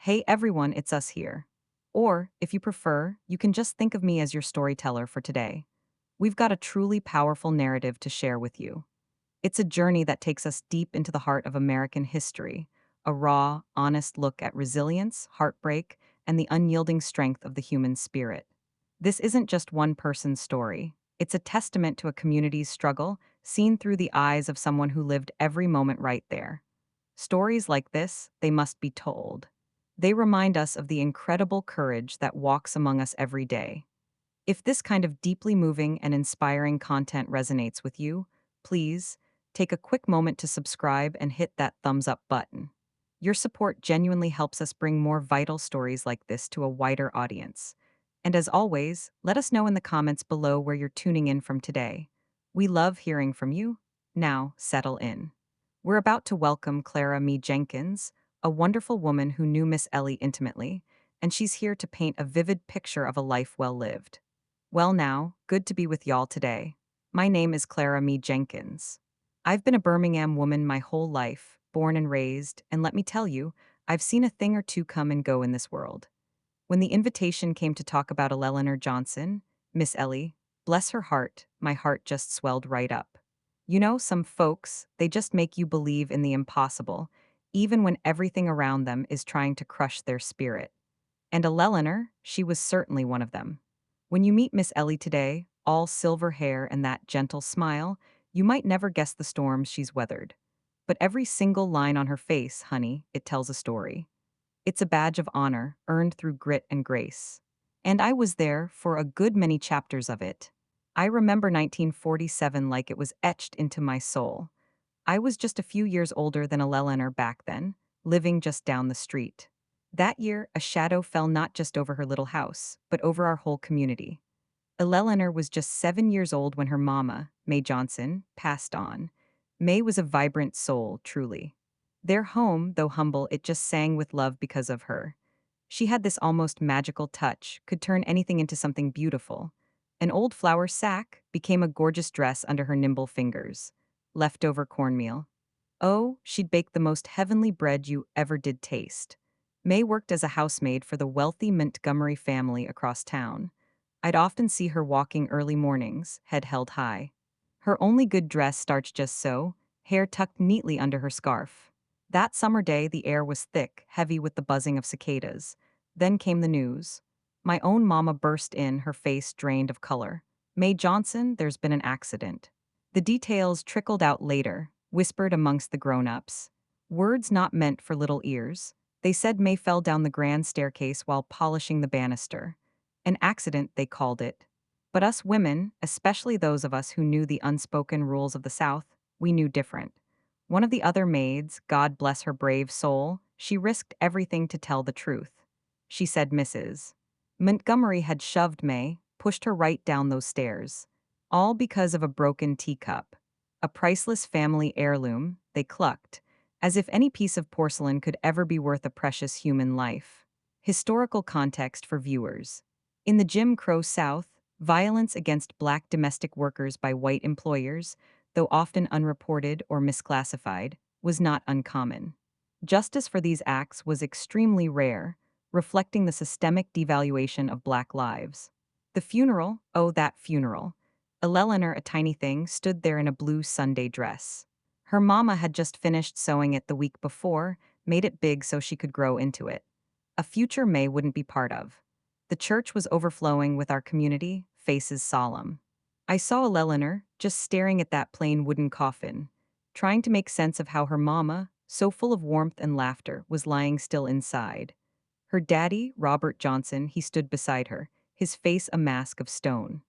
Hey everyone, it's us here. Or, if you prefer, you can just think of me as your storyteller for today. We've got a truly powerful narrative to share with you. It's a journey that takes us deep into the heart of American history, a raw, honest look at resilience, heartbreak, and the unyielding strength of the human spirit. This isn't just one person's story, it's a testament to a community's struggle seen through the eyes of someone who lived every moment right there. Stories like this, they must be told. They remind us of the incredible courage that walks among us every day. If this kind of deeply moving and inspiring content resonates with you, please take a quick moment to subscribe and hit that thumbs up button. Your support genuinely helps us bring more vital stories like this to a wider audience. And as always, let us know in the comments below where you're tuning in from today. We love hearing from you. Now, settle in. We're about to welcome Clara Mee Jenkins, a wonderful woman who knew Miss Ellie intimately, and she's here to paint a vivid picture of a life well lived. Well, now, good to be with y'all today. My name is Clara Mee Jenkins. I've been a Birmingham woman my whole life, born and raised, and let me tell you, I've seen a thing or two come and go in this world. When the invitation came to talk about Eleanor Johnson, Miss Ellie, bless her heart, my heart just swelled right up. You know, some folks, they just make you believe in the impossible, even when everything around them is trying to crush their spirit. And Eleanor, she was certainly one of them. When you meet Miss Ellie today, all silver hair and that gentle smile, you might never guess the storms she's weathered. But every single line on her face, honey, it tells a story. It's a badge of honor, earned through grit and grace. And I was there for a good many chapters of it. I remember 1947 like it was etched into my soul. I was just a few years older than Eleanor back then, living just down the street. That year, a shadow fell not just over her little house, but over our whole community. Eleanor was just 7 years old when her mama, May Johnson, passed on. May was a vibrant soul, truly. Their home, though humble, it just sang with love because of her. She had this almost magical touch, could turn anything into something beautiful. An old flour sack became a gorgeous dress under her nimble fingers. Leftover cornmeal. Oh, she'd bake the most heavenly bread you ever did taste. May worked as a housemaid for the wealthy Montgomery family across town. I'd often see her walking early mornings, head held high. Her only good dress starched just so, hair tucked neatly under her scarf. That summer day, the air was thick, heavy with the buzzing of cicadas. Then came the news. My own mama burst in, her face drained of color. May Johnson, there's been an accident. The details trickled out later, whispered amongst the grown-ups. Words not meant for little ears. They said May fell down the grand staircase while polishing the banister. An accident, they called it. But us women, especially those of us who knew the unspoken rules of the South, we knew different. One of the other maids, God bless her brave soul, she risked everything to tell the truth. She said Mrs. Montgomery had shoved May, pushed her right down those stairs. All because of a broken teacup. A priceless family heirloom, they clucked, as if any piece of porcelain could ever be worth a precious human life. Historical context for viewers. In the Jim Crow South, violence against black domestic workers by white employers, though often unreported or misclassified, was not uncommon. Justice for these acts was extremely rare, reflecting the systemic devaluation of black lives. The funeral, oh, that funeral. Eleanor, a tiny thing, stood there in a blue Sunday dress. Her mama had just finished sewing it the week before, made it big so she could grow into it. A future May wouldn't be part of. The church was overflowing with our community, faces solemn. I saw Eleanor just staring at that plain wooden coffin, trying to make sense of how her mama, so full of warmth and laughter, was lying still inside. Her daddy, Robert Johnson, he stood beside her, his face a mask of stone.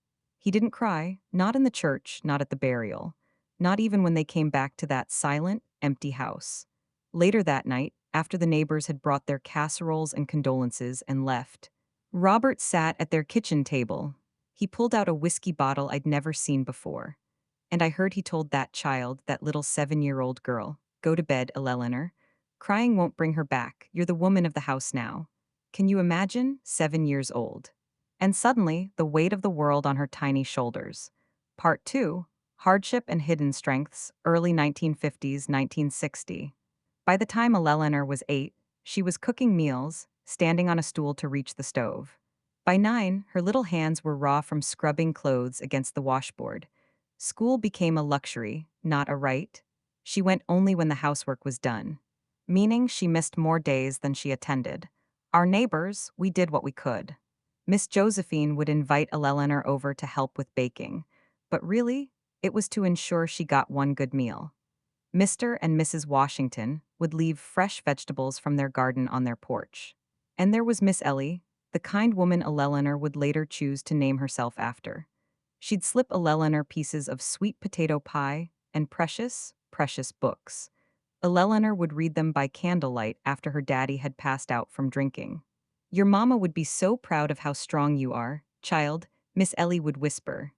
He didn't cry, not in the church, not at the burial, not even when they came back to that silent, empty house. Later that night, after the neighbors had brought their casseroles and condolences and left, Robert sat at their kitchen table. He pulled out a whiskey bottle I'd never seen before. And I heard he told that child, that little 7-year-old girl, go to bed, Eleanor. Crying won't bring her back. You're the woman of the house now. Can you imagine? 7 years old. And suddenly, the weight of the world on her tiny shoulders. Part 2. Hardship and Hidden Strengths, early 1950s, 1960. By the time Eleanor was 8, She was cooking meals, standing on a stool to reach the stove. By 9, her little hands were raw from scrubbing clothes against the washboard. School became a luxury, not a right. She went only when the housework was done, meaning she missed more days than she attended. Our neighbors, we did what we could. Miss Josephine would invite Eleanor over to help with baking, but really, it was to ensure she got one good meal. Mr. and Mrs. Washington would leave fresh vegetables from their garden on their porch. And there was Miss Ellie, the kind woman Eleanor would later choose to name herself after. She'd slip Eleanor pieces of sweet potato pie and precious, precious books. Eleanor would read them by candlelight after her daddy had passed out from drinking. Your mama would be so proud of how strong you are, child, Miss Ellie would whisper,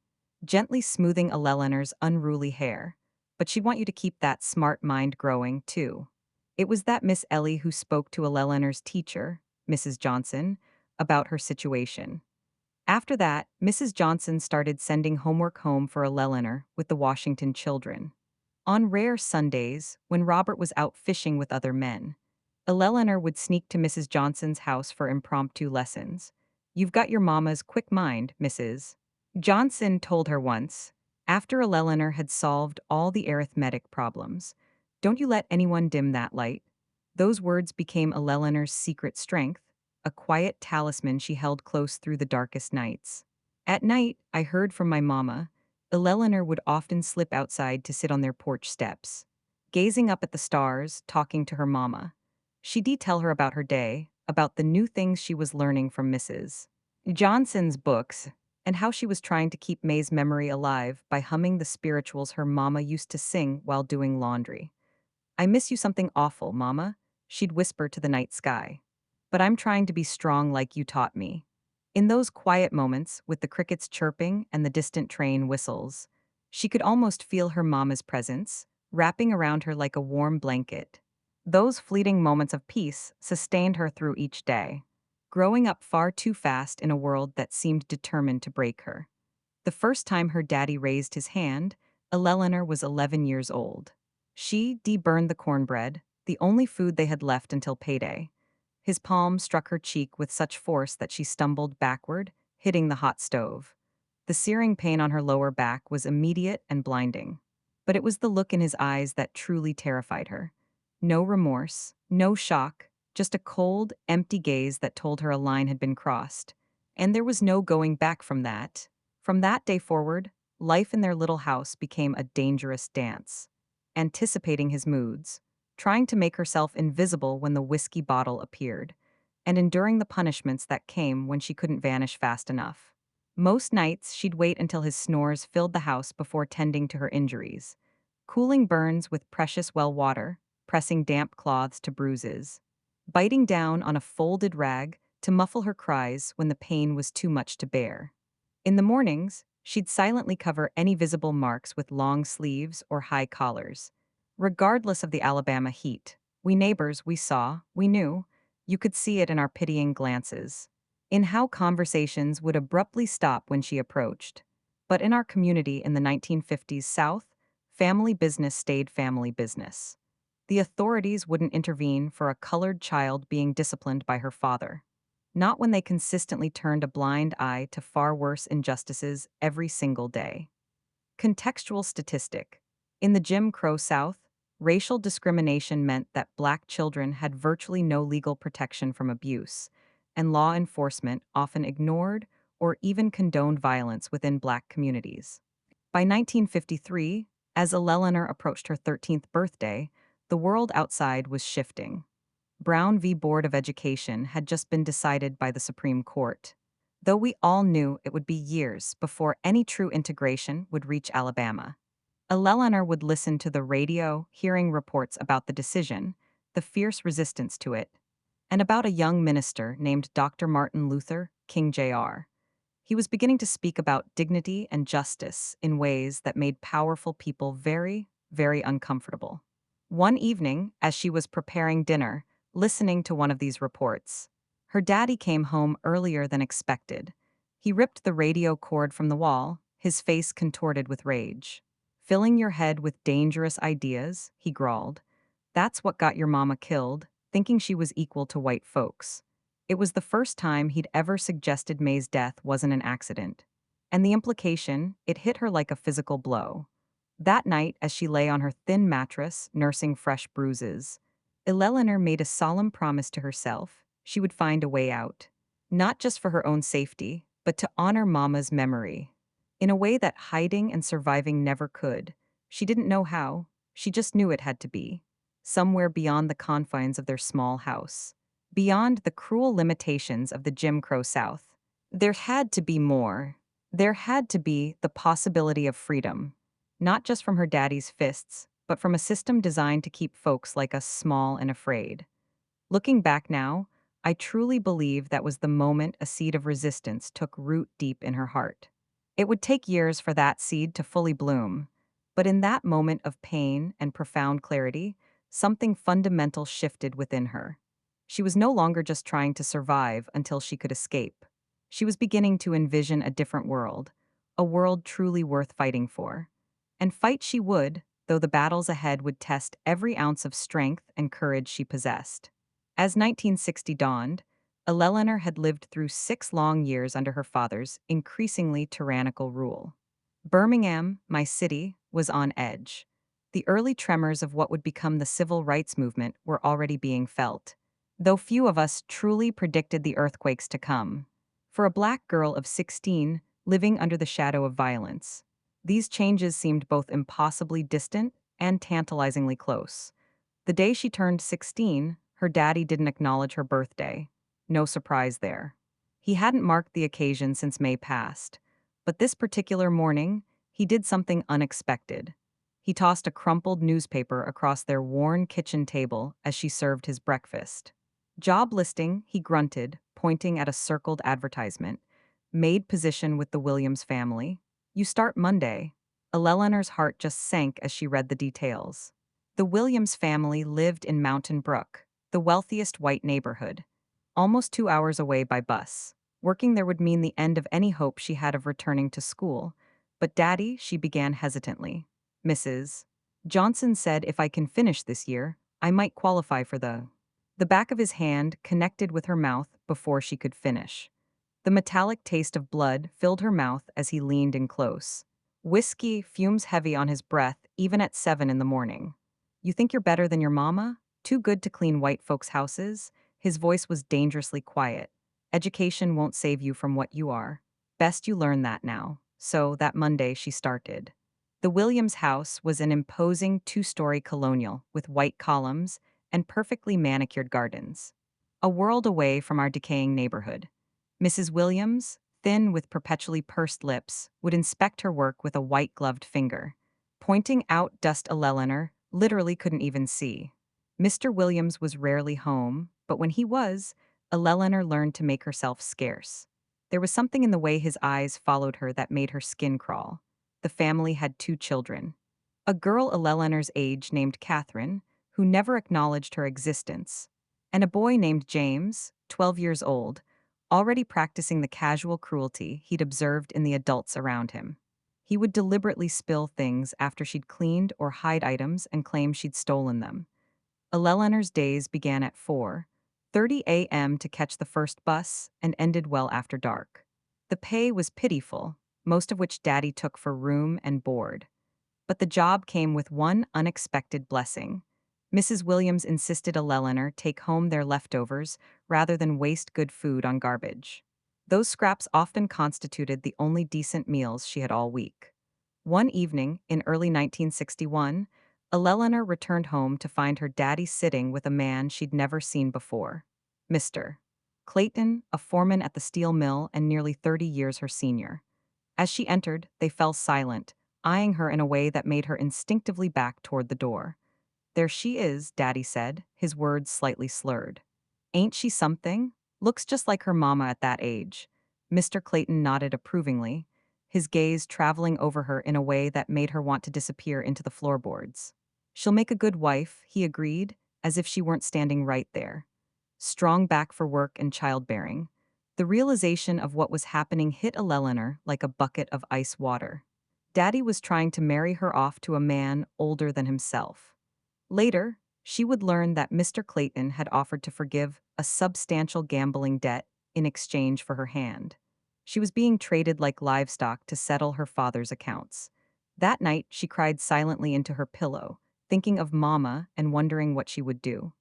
gently smoothing Eleanor's unruly hair. But she'd want you to keep that smart mind growing, too. It was that Miss Ellie who spoke to Eleanor's teacher, Mrs. Johnson, about her situation. After that, Mrs. Johnson started sending homework home for Eleanor with the Washington children. On rare Sundays, when Robert was out fishing with other men, Eleanor would sneak to Mrs. Johnson's house for impromptu lessons. You've got your mama's quick mind, Mrs. Johnson told her once, after Eleanor had solved all the arithmetic problems. Don't you let anyone dim that light. Those words became Eleanor's secret strength, a quiet talisman she held close through the darkest nights. At night, I heard from my mama, Eleanor would often slip outside to sit on their porch steps, gazing up at the stars, talking to her mama. She'd tell her about her day, about the new things she was learning from Mrs. Johnson's books, and how she was trying to keep May's memory alive by humming the spirituals her mama used to sing while doing laundry. I miss you something awful, Mama, she'd whisper to the night sky. But I'm trying to be strong like you taught me. In those quiet moments, with the crickets chirping and the distant train whistles, she could almost feel her mama's presence, wrapping around her like a warm blanket. Those fleeting moments of peace sustained her through each day, growing up far too fast in a world that seemed determined to break her. The first time her daddy raised his hand, Eleanor was 11 years old. She deburned the cornbread, the only food they had left until payday. His palm struck her cheek with such force that she stumbled backward, hitting the hot stove. The searing pain on her lower back was immediate and blinding. But it was the look in his eyes that truly terrified her. No remorse, no shock, just a cold, empty gaze that told her a line had been crossed. And there was no going back from that. From that day forward, life in their little house became a dangerous dance. Anticipating his moods, trying to make herself invisible when the whiskey bottle appeared, and enduring the punishments that came when she couldn't vanish fast enough. Most nights, she'd wait until his snores filled the house before tending to her injuries, cooling burns with precious well water, pressing damp cloths to bruises, biting down on a folded rag to muffle her cries when the pain was too much to bear. In the mornings, she'd silently cover any visible marks with long sleeves or high collars. Regardless of the Alabama heat, we neighbors, we saw, we knew, you could see it in our pitying glances, in how conversations would abruptly stop when she approached. But in our community in the 1950s South, family business stayed family business. The authorities wouldn't intervene for a colored child being disciplined by her father. Not when they consistently turned a blind eye to far worse injustices every single day. Contextual statistic. In the Jim Crow South, racial discrimination meant that black children had virtually no legal protection from abuse, and law enforcement often ignored or even condoned violence within black communities. By 1953, as Eleanor approached her 13th birthday, the world outside was shifting. Brown v. Board of Education had just been decided by the Supreme Court, though we all knew it would be years before any true integration would reach Alabama. Eleanor would listen to the radio, hearing reports about the decision, the fierce resistance to it, and about a young minister named Dr. Martin Luther King Jr. He was beginning to speak about dignity and justice in ways that made powerful people very, very uncomfortable. One evening, as she was preparing dinner, listening to one of these reports, her daddy came home earlier than expected. He ripped the radio cord from the wall, his face contorted with rage. Filling your head with dangerous ideas, he growled. That's what got your mama killed, thinking she was equal to white folks. It was the first time he'd ever suggested May's death wasn't an accident. And the implication, it hit her like a physical blow. That night, as she lay on her thin mattress, nursing fresh bruises, Eleanor made a solemn promise to herself she would find a way out. Not just for her own safety, but to honor Mama's memory. In a way that hiding and surviving never could. She didn't know how, she just knew it had to be. Somewhere beyond the confines of their small house. Beyond the cruel limitations of the Jim Crow South. There had to be more. There had to be the possibility of freedom. Not just from her daddy's fists, but from a system designed to keep folks like us small and afraid. Looking back now, I truly believe that was the moment a seed of resistance took root deep in her heart. It would take years for that seed to fully bloom, but in that moment of pain and profound clarity, something fundamental shifted within her. She was no longer just trying to survive until she could escape. She was beginning to envision a different world, a world truly worth fighting for. And fight she would, though the battles ahead would test every ounce of strength and courage she possessed. As 1960 dawned, Eleanor had lived through 6 long years under her father's increasingly tyrannical rule. Birmingham, my city, was on edge. The early tremors of what would become the civil rights movement were already being felt, though few of us truly predicted the earthquakes to come. For a black girl of 16, living under the shadow of violence, these changes seemed both impossibly distant and tantalizingly close. The day she turned 16, her daddy didn't acknowledge her birthday. No surprise there. He hadn't marked the occasion since May passed. But this particular morning, he did something unexpected. He tossed a crumpled newspaper across their worn kitchen table as she served his breakfast. Job listing, he grunted, pointing at a circled advertisement. Maid position with the Williams family. You start Monday. Eleanor's heart just sank as she read the details. The Williams family lived in Mountain Brook, the wealthiest white neighborhood, almost 2 hours away by bus. Working there would mean the end of any hope she had of returning to school. But Daddy, she began hesitantly. Mrs. Johnson said if I can finish this year, I might qualify for the back of his hand connected with her mouth before she could finish. The metallic taste of blood filled her mouth as he leaned in close. Whiskey fumes heavy on his breath even at 7 in the morning. You think you're better than your mama? Too good to clean white folks' houses? His voice was dangerously quiet. Education won't save you from what you are. Best you learn that now. So, that Monday, she started. The Williams house was an imposing 2-story colonial with white columns and perfectly manicured gardens. A world away from our decaying neighborhood. Mrs. Williams, thin with perpetually pursed lips, would inspect her work with a white-gloved finger. Pointing out dust Eleanor literally couldn't even see. Mr. Williams was rarely home, but when he was, Eleanor learned to make herself scarce. There was something in the way his eyes followed her that made her skin crawl. The family had 2 children. A girl Eleanor's age named Catherine, who never acknowledged her existence, and a boy named James, 12 years old, already practicing the casual cruelty he'd observed in the adults around him. He would deliberately spill things after she'd cleaned or hide items and claim she'd stolen them. Eleanor's days began at 4:30 a.m. to catch the first bus and ended well after dark. The pay was pitiful, most of which Daddy took for room and board. But the job came with one unexpected blessing. Mrs. Williams insisted Eleanor take home their leftovers rather than waste good food on garbage. Those scraps often constituted the only decent meals she had all week. One evening, in early 1961, Eleanor returned home to find her daddy sitting with a man she'd never seen before. Mr. Clayton, a foreman at the steel mill and nearly 30 years her senior. As she entered, they fell silent, eyeing her in a way that made her instinctively back toward the door. There she is, Daddy said, his words slightly slurred. Ain't she something? Looks just like her mama at that age. Mr. Clayton nodded approvingly, his gaze traveling over her in a way that made her want to disappear into the floorboards. She'll make a good wife, he agreed, as if she weren't standing right there. Strong back for work and childbearing. The realization of what was happening hit Eleanor like a bucket of ice water. Daddy was trying to marry her off to a man older than himself. Later, She would learn that Mr. Clayton had offered to forgive a substantial gambling debt in exchange for her hand. She was being traded like livestock to settle her father's accounts. That night, she cried silently into her pillow, thinking of Mama and wondering what she would do.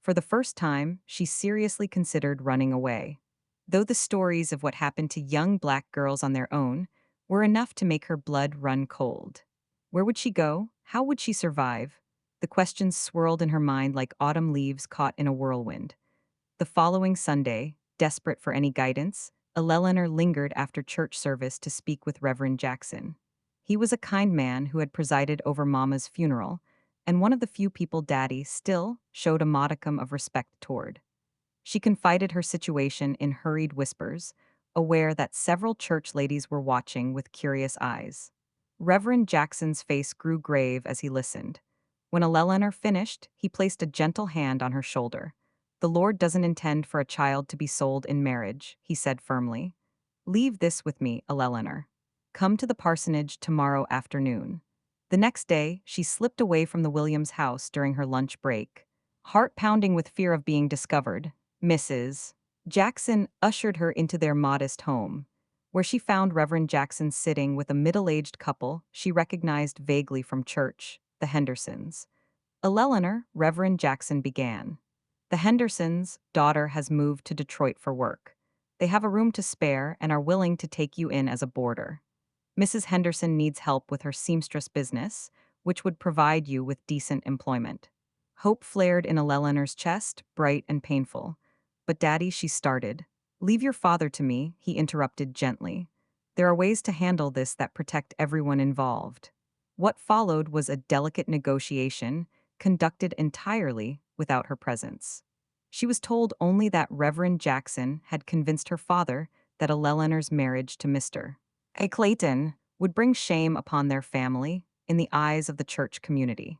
For the first time, she seriously considered running away. Though the stories of what happened to young black girls on their own were enough to make her blood run cold. Where would she go? How would she survive? The questions swirled in her mind like autumn leaves caught in a whirlwind. The following Sunday, desperate for any guidance, Eleanor lingered after church service to speak with Reverend Jackson. He was a kind man who had presided over Mama's funeral, and one of the few people Daddy still showed a modicum of respect toward. She confided her situation in hurried whispers, aware that several church ladies were watching with curious eyes. Reverend Jackson's face grew grave as he listened. When Eleanor finished, he placed a gentle hand on her shoulder. "The Lord doesn't intend for a child to be sold in marriage," he said firmly. "Leave this with me, Eleanor. Come to the parsonage tomorrow afternoon." The next day, she slipped away from the Williams house during her lunch break. Heart pounding with fear of being discovered, Mrs. Jackson ushered her into their modest home, where she found Reverend Jackson sitting with a middle-aged couple she recognized vaguely from church, the Hendersons. "Eleanor," Reverend Jackson began. "The Hendersons' daughter has moved to Detroit for work. They have a room to spare and are willing to take you in as a boarder. Mrs. Henderson needs help with her seamstress business, which would provide you with decent employment." Hope flared in Eleanor's chest, bright and painful. "But Daddy," she started. "Leave your father to me," he interrupted gently. "There are ways to handle this that protect everyone involved." What followed was a delicate negotiation, conducted entirely without her presence. She was told only that Reverend Jackson had convinced her father that Eleanor's marriage to Mr. A. Clayton would bring shame upon their family in the eyes of the church community.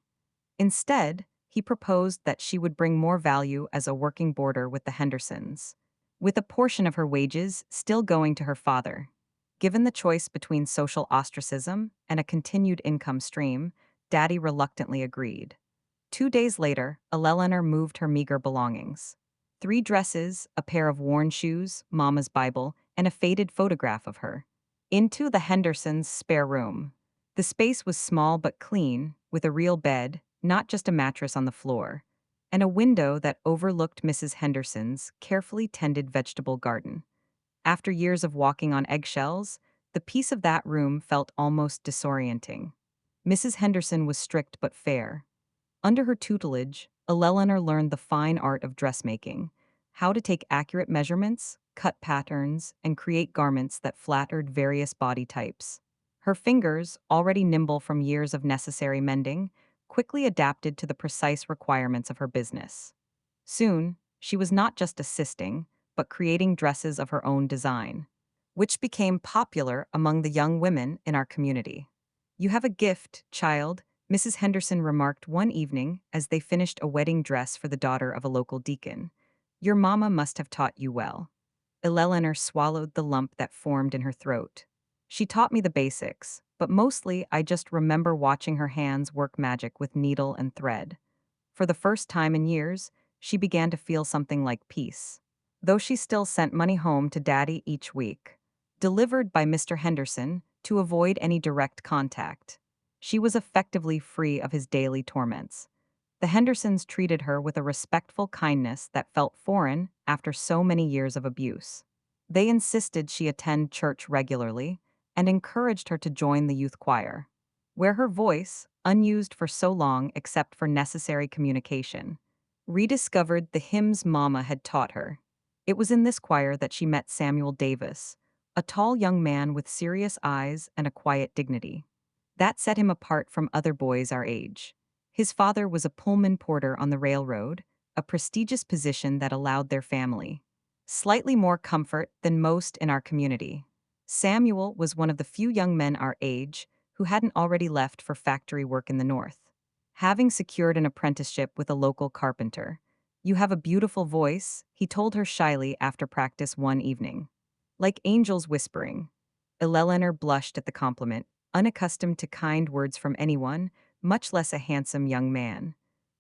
Instead, he proposed that she would bring more value as a working boarder with the Hendersons, with a portion of her wages still going to her father. Given the choice between social ostracism and a continued income stream, Daddy reluctantly agreed. 2 days later, Eleanor moved her meager belongings. 3 dresses, a pair of worn shoes, Mama's Bible, and a faded photograph of her into the Hendersons' spare room. The space was small but clean, with a real bed, not just a mattress on the floor, and a window that overlooked Mrs. Henderson's carefully tended vegetable garden. After years of walking on eggshells, the peace of that room felt almost disorienting. Mrs. Henderson was strict but fair. Under her tutelage, Eleanor learned the fine art of dressmaking, how to take accurate measurements, cut patterns, and create garments that flattered various body types. Her fingers, already nimble from years of necessary mending, quickly adapted to the precise requirements of her business. Soon, she was not just assisting, but creating dresses of her own design, which became popular among the young women in our community. "You have a gift, child," Mrs. Henderson remarked one evening as they finished a wedding dress for the daughter of a local deacon. "Your mama must have taught you well." Eleanor swallowed the lump that formed in her throat. "She taught me the basics, but mostly I just remember watching her hands work magic with needle and thread." For the first time in years, she began to feel something like peace. Though she still sent money home to Daddy each week, delivered by Mr. Henderson to avoid any direct contact, she was effectively free of his daily torments. The Hendersons treated her with a respectful kindness that felt foreign after so many years of abuse. They insisted she attend church regularly and encouraged her to join the youth choir, where her voice, unused for so long except for necessary communication, rediscovered the hymns Mama had taught her. It was in this choir that she met Samuel Davis, a tall young man with serious eyes and a quiet dignity. That set him apart from other boys our age. His father was a Pullman porter on the railroad, a prestigious position that allowed their family slightly more comfort than most in our community. Samuel was one of the few young men our age who hadn't already left for factory work in the north. Having secured an apprenticeship with a local carpenter, "You have a beautiful voice," he told her shyly after practice one evening. Like angels whispering. Eleanor blushed at the compliment, unaccustomed to kind words from anyone, much less a handsome young man.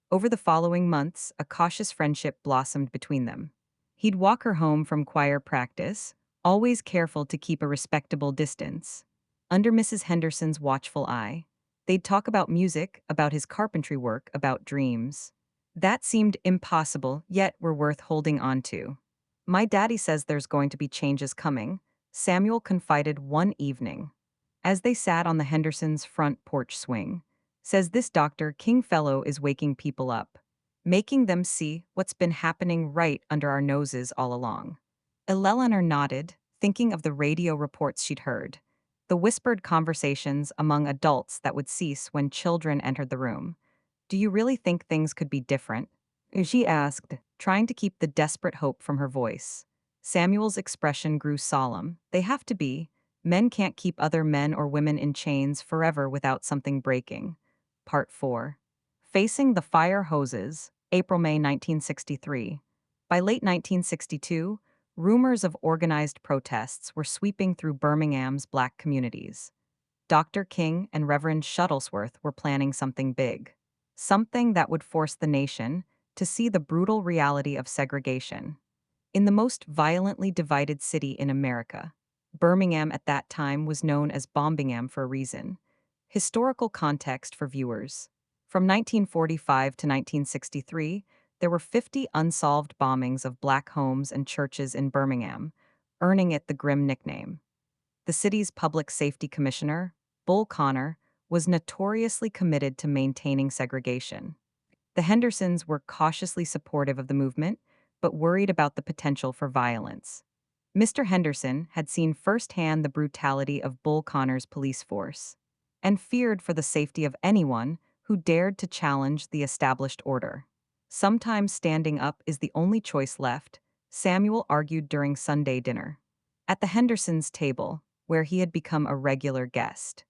Over the following months, a cautious friendship blossomed between them. He'd walk her home from choir practice, always careful to keep a respectable distance. Under Mrs. Henderson's watchful eye, they'd talk about music, about his carpentry work, about dreams. That seemed impossible, yet were worth holding on to. My daddy says there's going to be changes coming, Samuel confided one evening. As they sat on the Hendersons' front porch swing, says this Dr. King fellow is waking people up, making them see what's been happening right under our noses all along. Eleanor nodded, thinking of the radio reports she'd heard, the whispered conversations among adults that would cease when children entered the room. Do you really think things could be different? She asked, trying to keep the desperate hope from her voice. Samuel's expression grew solemn. They have to be. Men can't keep other men or women in chains forever without something breaking. Part 4. Facing the Fire Hoses, April-May 1963. By late 1962, rumors of organized protests were sweeping through Birmingham's black communities. Dr. King and Reverend Shuttlesworth were planning something big. Something that would force the nation to see the brutal reality of segregation. In the most violently divided city in America, Birmingham at that time was known as Bombingham for a reason. Historical context for viewers. From 1945 to 1963, there were 50 unsolved bombings of black homes and churches in Birmingham, earning it the grim nickname. The city's public safety commissioner, Bull Connor, was notoriously committed to maintaining segregation. The Hendersons were cautiously supportive of the movement, but worried about the potential for violence. Mr. Henderson had seen firsthand the brutality of Bull Connor's police force, and feared for the safety of anyone who dared to challenge the established order. Sometimes standing up is the only choice left, Samuel argued during Sunday dinner. At the Hendersons' table, where he had become a regular guest.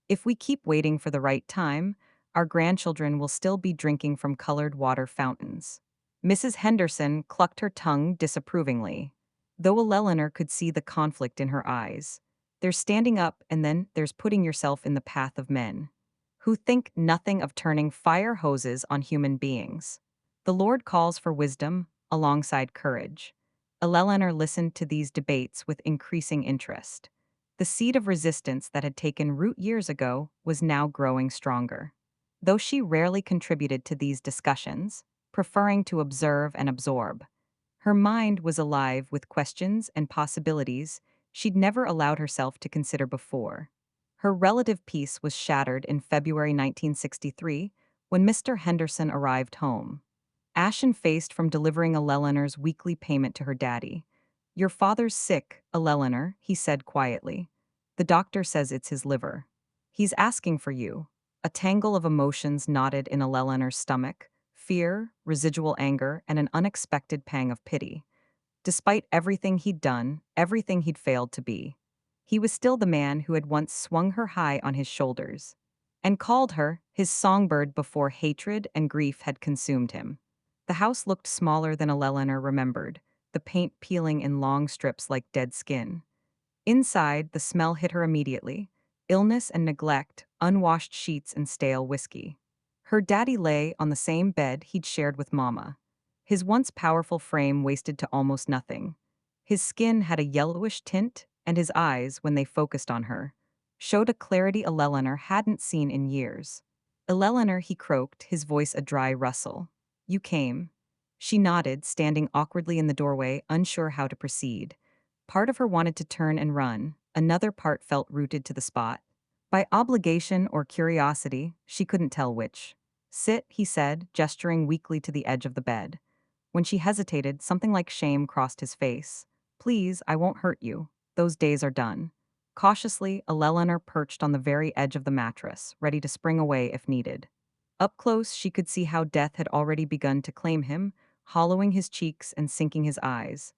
If we keep waiting for the right time, our grandchildren will still be drinking from colored water fountains. Mrs. Henderson clucked her tongue disapprovingly, though Eleanor could see the conflict in her eyes. There's standing up and then there's putting yourself in the path of men, who think nothing of turning fire hoses on human beings. The Lord calls for wisdom alongside courage. Eleanor listened to these debates with increasing interest. The seed of resistance that had taken root years ago was now growing stronger. Though she rarely contributed to these discussions, preferring to observe and absorb, her mind was alive with questions and possibilities she'd never allowed herself to consider before. Her relative peace was shattered in February 1963 when Mr. Henderson arrived home, ashen-faced from delivering Eleanor's weekly payment to her daddy. "Your father's sick, Eleanor," he said quietly. "The doctor says it's his liver. He's asking for you." A tangle of emotions knotted in Eleanor's stomach: fear, residual anger, and an unexpected pang of pity. Despite everything he'd done, everything he'd failed to be, he was still the man who had once swung her high on his shoulders and called her his songbird before hatred and grief had consumed him. The house looked smaller than Eleanor remembered, the paint peeling in long strips like dead skin. Inside, the smell hit her immediately: illness and neglect, unwashed sheets, and stale whiskey. Her daddy lay on the same bed he'd shared with Mama. His once powerful frame wasted to almost nothing. His skin had a yellowish tint, and his eyes, when they focused on her, showed a clarity Eleanor hadn't seen in years. "Eleanor," he croaked, his voice a dry rustle. "You came." She nodded, standing awkwardly in the doorway, unsure how to proceed. Part of her wanted to turn and run, another part felt rooted to the spot. By obligation or curiosity, she couldn't tell which. "Sit," he said, gesturing weakly to the edge of the bed. When she hesitated, something like shame crossed his face. "Please, I won't hurt you. Those days are done." Cautiously, Eleanor perched on the very edge of the mattress, ready to spring away if needed. Up close, she could see how death had already begun to claim him, hollowing his cheeks and sinking his eyes.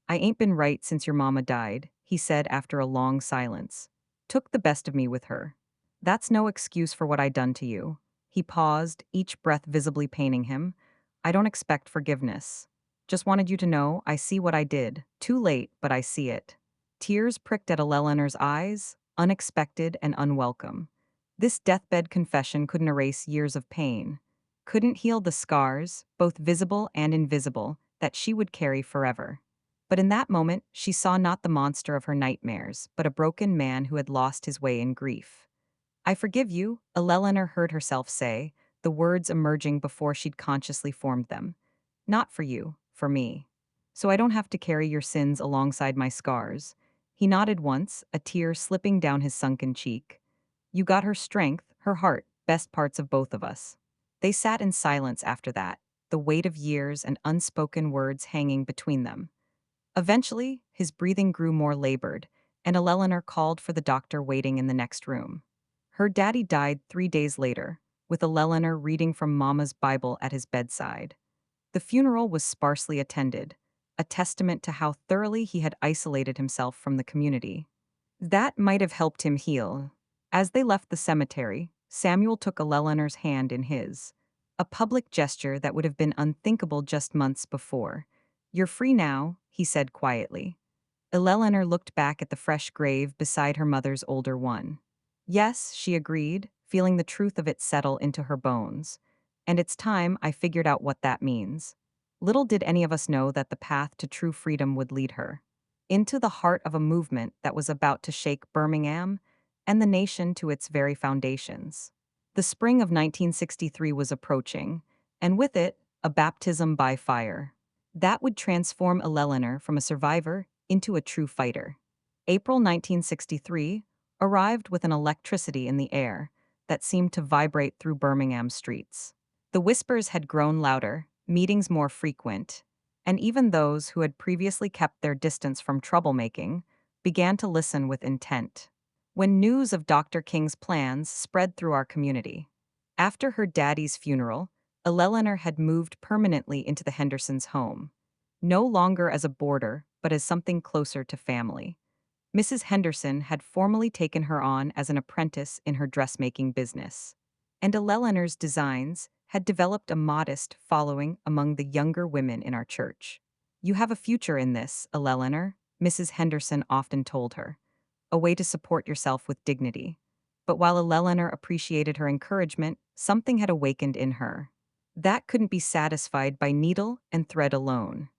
"I ain't been right since your mama died," he said after a long silence. "Took the best of me with her. That's no excuse for what I done to you." He paused, each breath visibly paining him. "I don't expect forgiveness. Just wanted you to know I see what I did. Too late, but I see it." Tears pricked at Eleanor's eyes, unexpected and unwelcome. This deathbed confession couldn't erase years of pain. couldn't heal the scars, both visible and invisible, that she would carry forever. But in that moment, she saw not the monster of her nightmares, but a broken man who had lost his way in grief. I forgive you, Eleanor heard herself say, the words emerging before she'd consciously formed them. Not for you, for me. So I don't have to carry your sins alongside my scars. He nodded once, a tear slipping down his sunken cheek. You got her strength, her heart, best parts of both of us. They sat in silence after that, the weight of years and unspoken words hanging between them. Eventually, his breathing grew more labored, and Eleanor called for the doctor waiting in the next room. Her daddy died 3 days later, with Eleanor reading from Mama's Bible at his bedside. The funeral was sparsely attended, a testament to how thoroughly he had isolated himself from the community. That might have helped him heal. As they left the cemetery, Samuel took Eleanor's hand in his, a public gesture that would have been unthinkable just months before. You're free now, he said quietly. Eleanor looked back at the fresh grave beside her mother's older one. Yes, she agreed, feeling the truth of it settle into her bones. And it's time I figured out what that means. Little did any of us know that the path to true freedom would lead her into the heart of a movement that was about to shake Birmingham and the nation to its very foundations. The spring of 1963 was approaching, and with it, a baptism by fire. That would transform Eleanor from a survivor into a true fighter. April 1963 arrived with an electricity in the air that seemed to vibrate through Birmingham streets. The whispers had grown louder, meetings more frequent, and even those who had previously kept their distance from troublemaking began to listen with intent. When news of Dr. King's plans spread through our community. After her daddy's funeral, Eleanor had moved permanently into the Hendersons' home, no longer as a boarder, but as something closer to family. Mrs. Henderson had formally taken her on as an apprentice in her dressmaking business, and Eleanor's designs had developed a modest following among the younger women in our church. You have a future in this, Eleanor, Mrs. Henderson often told her, a way to support yourself with dignity. But while Eleanor appreciated her encouragement, something had awakened in her. That couldn't be satisfied by needle and thread alone.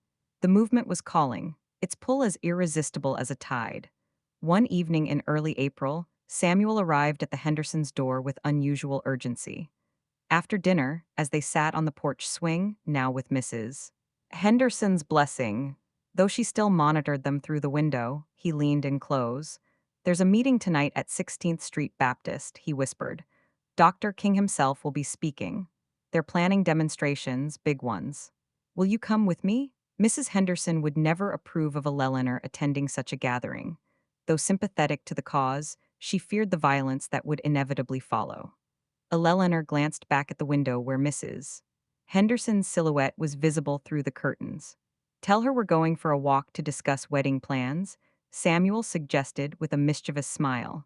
The movement was calling, its pull as irresistible as a tide. One evening in early April, Samuel arrived at the Hendersons' door with unusual urgency. After dinner, as they sat on the porch swing, now with Mrs. Henderson's blessing, though she still monitored them through the window, he leaned in close. There's a meeting tonight at 16th Street Baptist, he whispered. Dr. King himself will be speaking. They're planning demonstrations, big ones. Will you come with me? Mrs. Henderson would never approve of Eleanor attending such a gathering. Though sympathetic to the cause, she feared the violence that would inevitably follow. Eleanor glanced back at the window where Mrs. Henderson's silhouette was visible through the curtains. Tell her we're going for a walk to discuss wedding plans, Samuel suggested with a mischievous smile.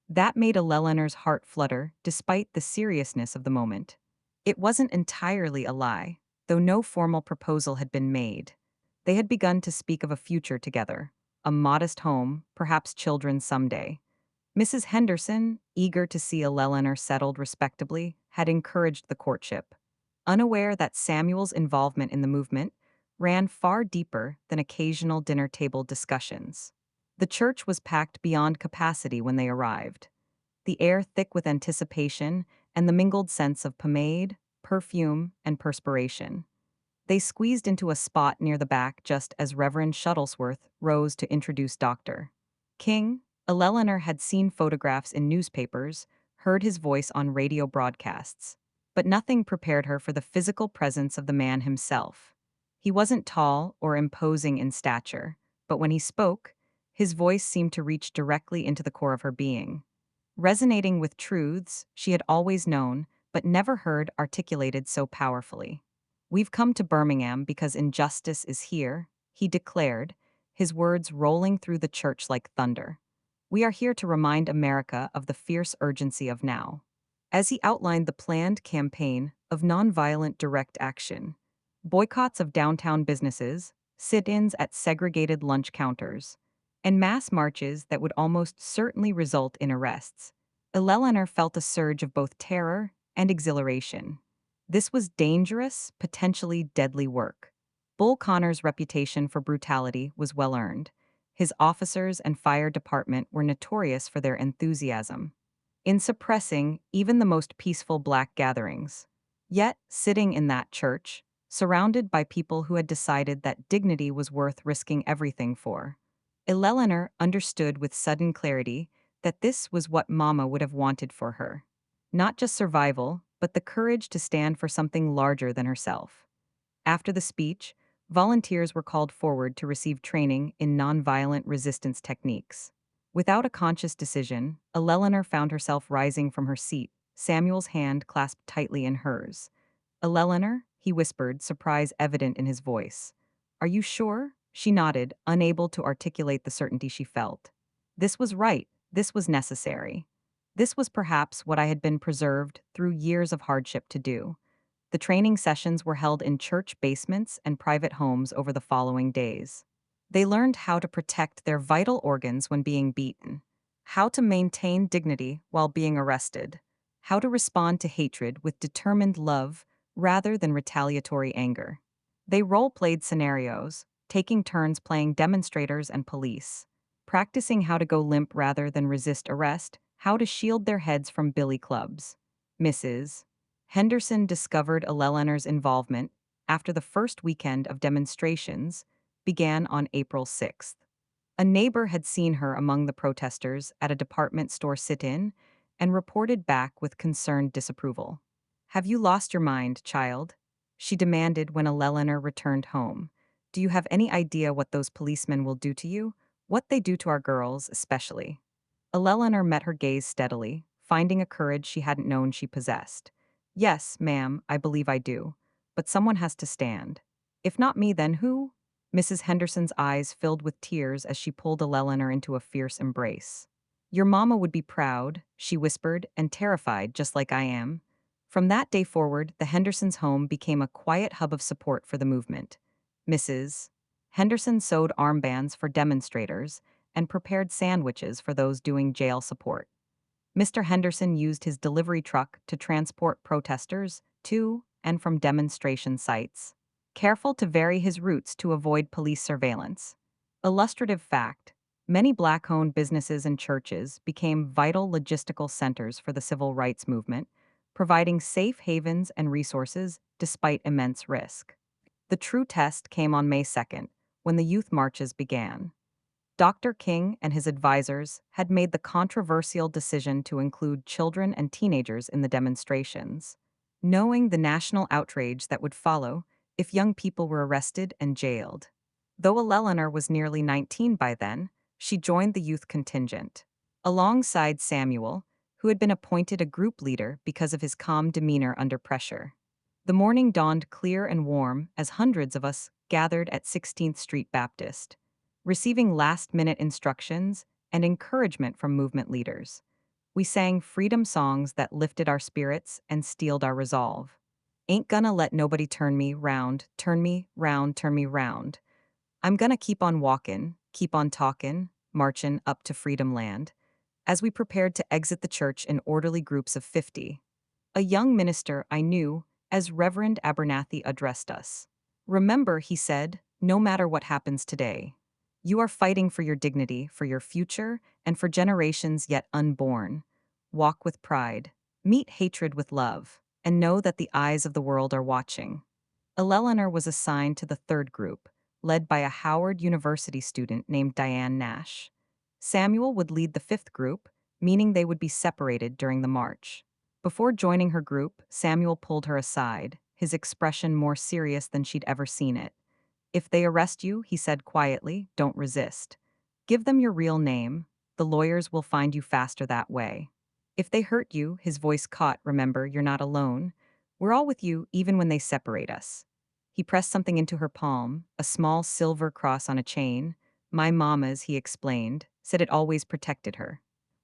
That made Eleanor's heart flutter, despite the seriousness of the moment. It wasn't entirely a lie, though no formal proposal had been made. They had begun to speak of a future together, a modest home, perhaps children someday. Mrs. Henderson, eager to see Eleanor settled respectably, had encouraged the courtship, unaware that Samuel's involvement in the movement ran far deeper than occasional dinner table discussions. The church was packed beyond capacity when they arrived, the air thick with anticipation and the mingled sense of pomade, perfume, and perspiration. They squeezed into a spot near the back just as Reverend Shuttlesworth rose to introduce Dr. King. Eleanor had seen photographs in newspapers, heard his voice on radio broadcasts, but nothing prepared her for the physical presence of the man himself. He wasn't tall or imposing in stature, but when he spoke, his voice seemed to reach directly into the core of her being, resonating with truths she had always known but never heard articulated so powerfully. We've come to Birmingham because injustice is here, he declared, his words rolling through the church like thunder. We are here to remind America of the fierce urgency of now. As he outlined the planned campaign of nonviolent direct action, boycotts of downtown businesses, sit-ins at segregated lunch counters, and mass marches that would almost certainly result in arrests, Eleanor felt a surge of both terror and exhilaration. This was dangerous, potentially deadly work. Bull Connor's reputation for brutality was well earned. His officers and fire department were notorious for their enthusiasm in suppressing even the most peaceful black gatherings. Yet, sitting in that church, surrounded by people who had decided that dignity was worth risking everything for, Eleanor understood with sudden clarity that this was what Mama would have wanted for her. Not just survival, but the courage to stand for something larger than herself. After the speech, volunteers were called forward to receive training in nonviolent resistance techniques. Without a conscious decision, Eleanor found herself rising from her seat, Samuel's hand clasped tightly in hers. Eleanor, he whispered, surprise evident in his voice. Are you sure? She nodded, unable to articulate the certainty she felt. This was right. This was necessary. This was perhaps what I had been preserved through years of hardship to do. The training sessions were held in church basements and private homes over the following days. They learned how to protect their vital organs when being beaten, how to maintain dignity while being arrested, how to respond to hatred with determined love rather than retaliatory anger. They role-played scenarios, taking turns playing demonstrators and police, practicing how to go limp rather than resist arrest, how to shield their heads from billy clubs. Mrs. Henderson discovered Eleanor's involvement after the first weekend of demonstrations began on April 6th. A neighbor had seen her among the protesters at a department store sit-in and reported back with concerned disapproval. Have you lost your mind, child? She demanded when Eleanor returned home. Do you have any idea what those policemen will do to you? What they do to our girls, especially? Eleanor met her gaze steadily, finding a courage she hadn't known she possessed. Yes, ma'am, I believe I do. But someone has to stand. If not me, then who? Mrs. Henderson's eyes filled with tears as she pulled Eleanor into a fierce embrace. Your mama would be proud, she whispered, and terrified, just like I am. From that day forward, the Hendersons' home became a quiet hub of support for the movement. Mrs. Henderson sewed armbands for demonstrators and prepared sandwiches for those doing jail support. Mr. Henderson used his delivery truck to transport protesters to and from demonstration sites, careful to vary his routes to avoid police surveillance. Illustrative fact: many black-owned businesses and churches became vital logistical centers for the civil rights movement, providing safe havens and resources despite immense risk. The true test came on May 2nd, when the youth marches began. Dr. King and his advisors had made the controversial decision to include children and teenagers in the demonstrations, knowing the national outrage that would follow if young people were arrested and jailed. Though Eleanor was nearly 19 by then, she joined the youth contingent. Alongside Samuel, who had been appointed a group leader because of his calm demeanor under pressure. The morning dawned clear and warm as hundreds of us gathered at 16th Street Baptist, receiving last-minute instructions and encouragement from movement leaders. We sang freedom songs that lifted our spirits and steeled our resolve. Ain't gonna let nobody turn me round, turn me round, turn me round. I'm gonna keep on walkin', keep on talkin', marchin' up to Freedom Land. As we prepared to exit the church in orderly groups of 50, a young minister I knew as Reverend Abernathy addressed us. Remember, he said, no matter what happens today, you are fighting for your dignity, for your future, and for generations yet unborn. Walk with pride, meet hatred with love, and know that the eyes of the world are watching. Eleanor was assigned to the third group, led by a Howard University student named Diane Nash. Samuel would lead the fifth group, meaning they would be separated during the march. Before joining her group, Samuel pulled her aside, his expression more serious than she'd ever seen it. If they arrest you, he said quietly, don't resist. Give them your real name. The lawyers will find you faster that way. If they hurt you, his voice caught, remember, you're not alone. We're all with you, even when they separate us. He pressed something into her palm, a small silver cross on a chain. My mama's, he explained, said it always protected her.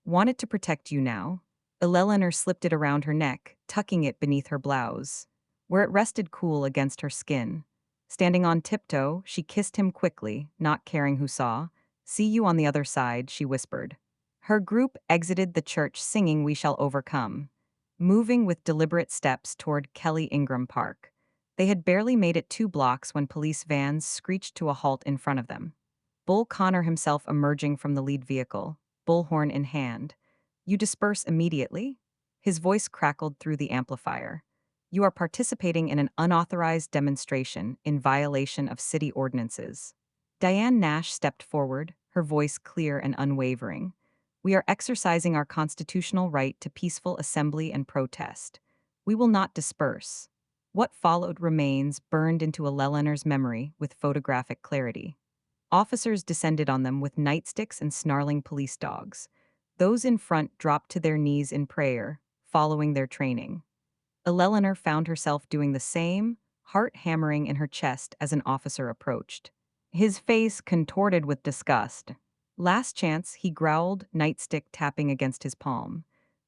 Want it to protect you now? Eleanor slipped it around her neck, tucking it beneath her blouse, where it rested cool against her skin. Standing on tiptoe, she kissed him quickly, not caring who saw. See you on the other side, she whispered. Her group exited the church singing We Shall Overcome. moving with deliberate steps toward Kelly Ingram Park. They had barely made it 2 blocks when police vans screeched to a halt in front of them. Bull Connor himself emerging from the lead vehicle, bullhorn in hand. "You disperse immediately?" His voice crackled through the amplifier. "You are participating in an unauthorized demonstration in violation of city ordinances." Diane Nash stepped forward, her voice clear and unwavering. "We are exercising our constitutional right to peaceful assembly and protest. We will not disperse." What followed remains burned into Llewellyn's memory with photographic clarity. Officers descended on them with nightsticks and snarling police dogs. Those in front dropped to their knees in prayer, following their training. Eleanor found herself doing the same, heart hammering in her chest as an officer approached. His face contorted with disgust. "Last chance," he growled, nightstick tapping against his palm.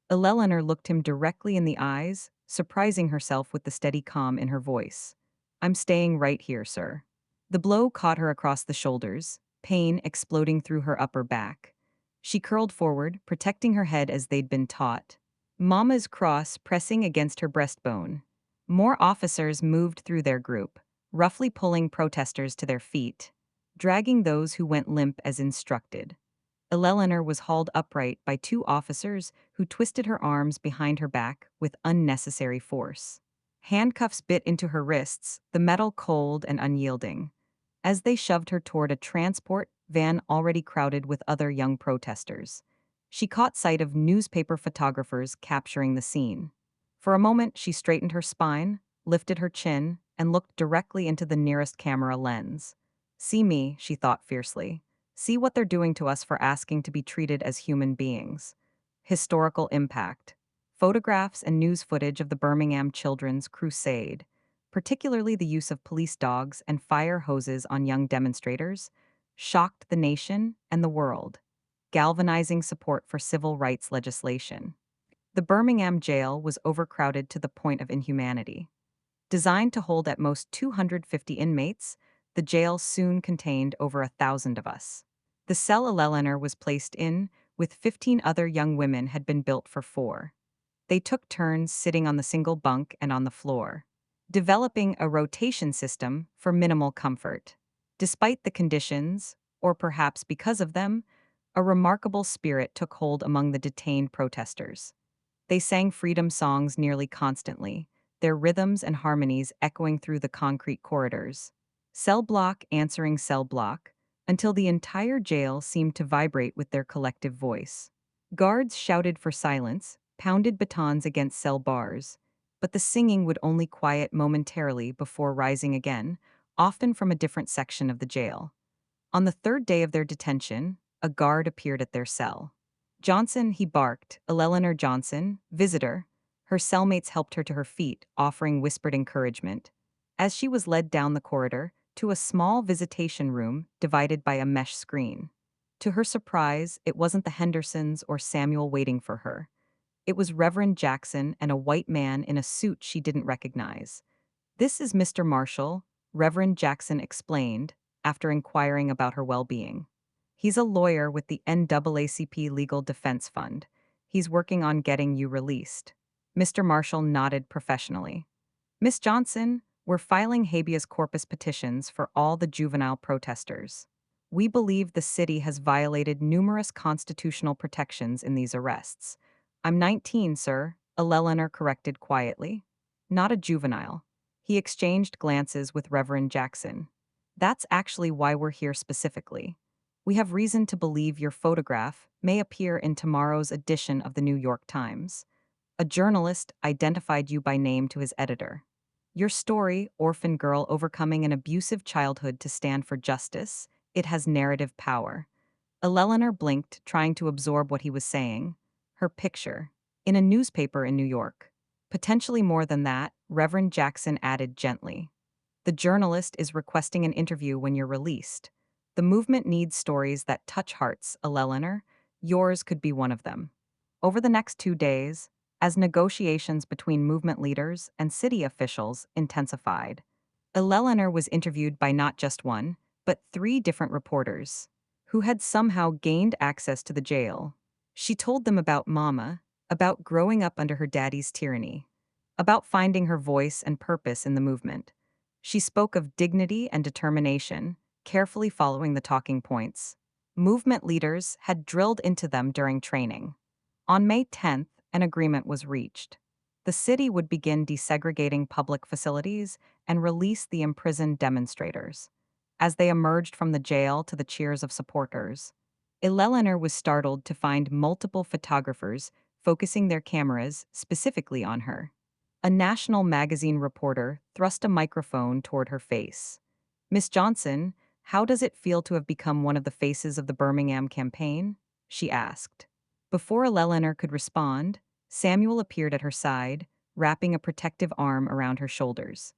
Eleanor looked him directly in the eyes, surprising herself with the steady calm in her voice. "I'm staying right here, sir." The blow caught her across the shoulders, pain exploding through her upper back. She curled forward, protecting her head as they'd been taught. Mama's cross pressing against her breastbone. More officers moved through their group, roughly pulling protesters to their feet, dragging those who went limp as instructed. Eleanor was hauled upright by 2 officers who twisted her arms behind her back with unnecessary force. Handcuffs bit into her wrists, the metal cold and unyielding. As they shoved her toward a transport van already crowded with other young protesters, she caught sight of newspaper photographers capturing the scene. For a moment, she straightened her spine, lifted her chin, and looked directly into the nearest camera lens. "See me," she thought fiercely. "See what they're doing to us for asking to be treated as human beings." Historical impact. Photographs and news footage of the Birmingham Children's Crusade, particularly the use of police dogs and fire hoses on young demonstrators, shocked the nation and the world, galvanizing support for civil rights legislation. The Birmingham jail was overcrowded to the point of inhumanity. Designed to hold at most 250 inmates, the jail soon contained over 1,000 of us. The cell Eleanor was placed in, with 15 other young women, had been built for 4. They took turns sitting on the single bunk and on the floor, developing a rotation system for minimal comfort. Despite the conditions, or perhaps because of them, a remarkable spirit took hold among the detained protesters. They sang freedom songs nearly constantly, their rhythms and harmonies echoing through the concrete corridors. Cell block answering cell block, until the entire jail seemed to vibrate with their collective voice. Guards shouted for silence, pounded batons against cell bars, but the singing would only quiet momentarily before rising again, often from a different section of the jail. On the 3rd day of their detention, a guard appeared at their cell. "Johnson," he barked, "Eleanor Johnson, visitor." Her cellmates helped her to her feet, offering whispered encouragement. As she was led down the corridor, to a small visitation room divided by a mesh screen. To her surprise, it wasn't the Hendersons or Samuel waiting for her. It was Reverend Jackson and a white man in a suit she didn't recognize. "This is Mr. Marshall," Reverend Jackson explained, after inquiring about her well-being. "He's a lawyer with the NAACP Legal Defense Fund. He's working on getting you released." Mr. Marshall nodded professionally. "Miss Johnson, we're filing habeas corpus petitions for all the juvenile protesters. We believe the city has violated numerous constitutional protections in these arrests." "I'm 19, sir," Eleanor corrected quietly. "Not a juvenile." He exchanged glances with Reverend Jackson. "That's actually why we're here specifically. We have reason to believe your photograph may appear in tomorrow's edition of the New York Times. A journalist identified you by name to his editor. Your story, orphan girl overcoming an abusive childhood to stand for justice, it has narrative power." Eleanor blinked, trying to absorb what he was saying. Her picture. In a newspaper in New York. Potentially more than that, Reverend Jackson added gently. "The journalist is requesting an interview when you're released. The movement needs stories that touch hearts, Eleanor. Yours could be one of them." Over the next 2 days, as negotiations between movement leaders and city officials intensified, Eleanor was interviewed by not just one, but 3 different reporters, who had somehow gained access to the jail. She told them about Mama, about growing up under her daddy's tyranny, about finding her voice and purpose in the movement. She spoke of dignity and determination, carefully following the talking points. Movement leaders had drilled into them during training. On May 10th, an agreement was reached. The city would begin desegregating public facilities and release the imprisoned demonstrators. As they emerged from the jail to the cheers of supporters, Eleanor was startled to find multiple photographers focusing their cameras specifically on her. A national magazine reporter thrust a microphone toward her face. "Miss Johnson, how does it feel to have become one of the faces of the Birmingham campaign?" she asked. Before Eleanor could respond, Samuel appeared at her side, wrapping a protective arm around her shoulders.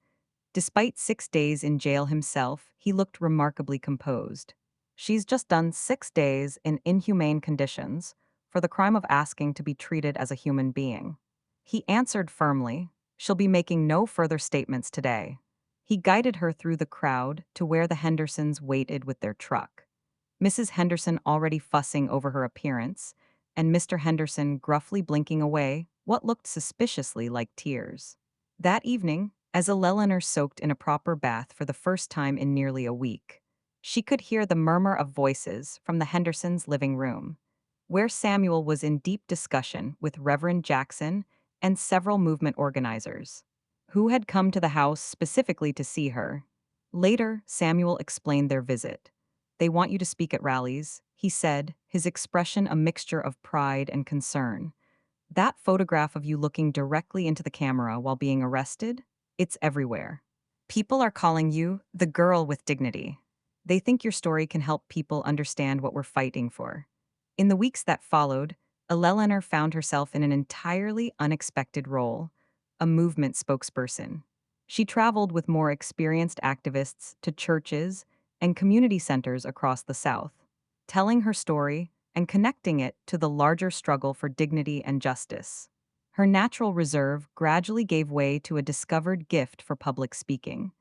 Despite 6 days in jail himself, he looked remarkably composed. "She's just done 6 days in inhumane conditions for the crime of asking to be treated as a human being." He answered firmly, "She'll be making no further statements today." He guided her through the crowd to where the Hendersons waited with their truck. Mrs. Henderson already fussing over her appearance, and Mr. Henderson gruffly blinking away what looked suspiciously like tears. That evening, as Eleanor soaked in a proper bath for the first time in nearly a week, she could hear the murmur of voices from the Hendersons' living room, where Samuel was in deep discussion with Reverend Jackson and several movement organizers, who had come to the house specifically to see her. Later, Samuel explained their visit. "They want you to speak at rallies," he said, his expression a mixture of pride and concern. "That photograph of you looking directly into the camera while being arrested? It's everywhere. People are calling you the girl with dignity. They think your story can help people understand what we're fighting for." In the weeks that followed, Eleanor found herself in an entirely unexpected role, a movement spokesperson. She traveled with more experienced activists to churches and community centers across the South, telling her story and connecting it to the larger struggle for dignity and justice. Her natural reserve gradually gave way to a discovered gift for public speaking.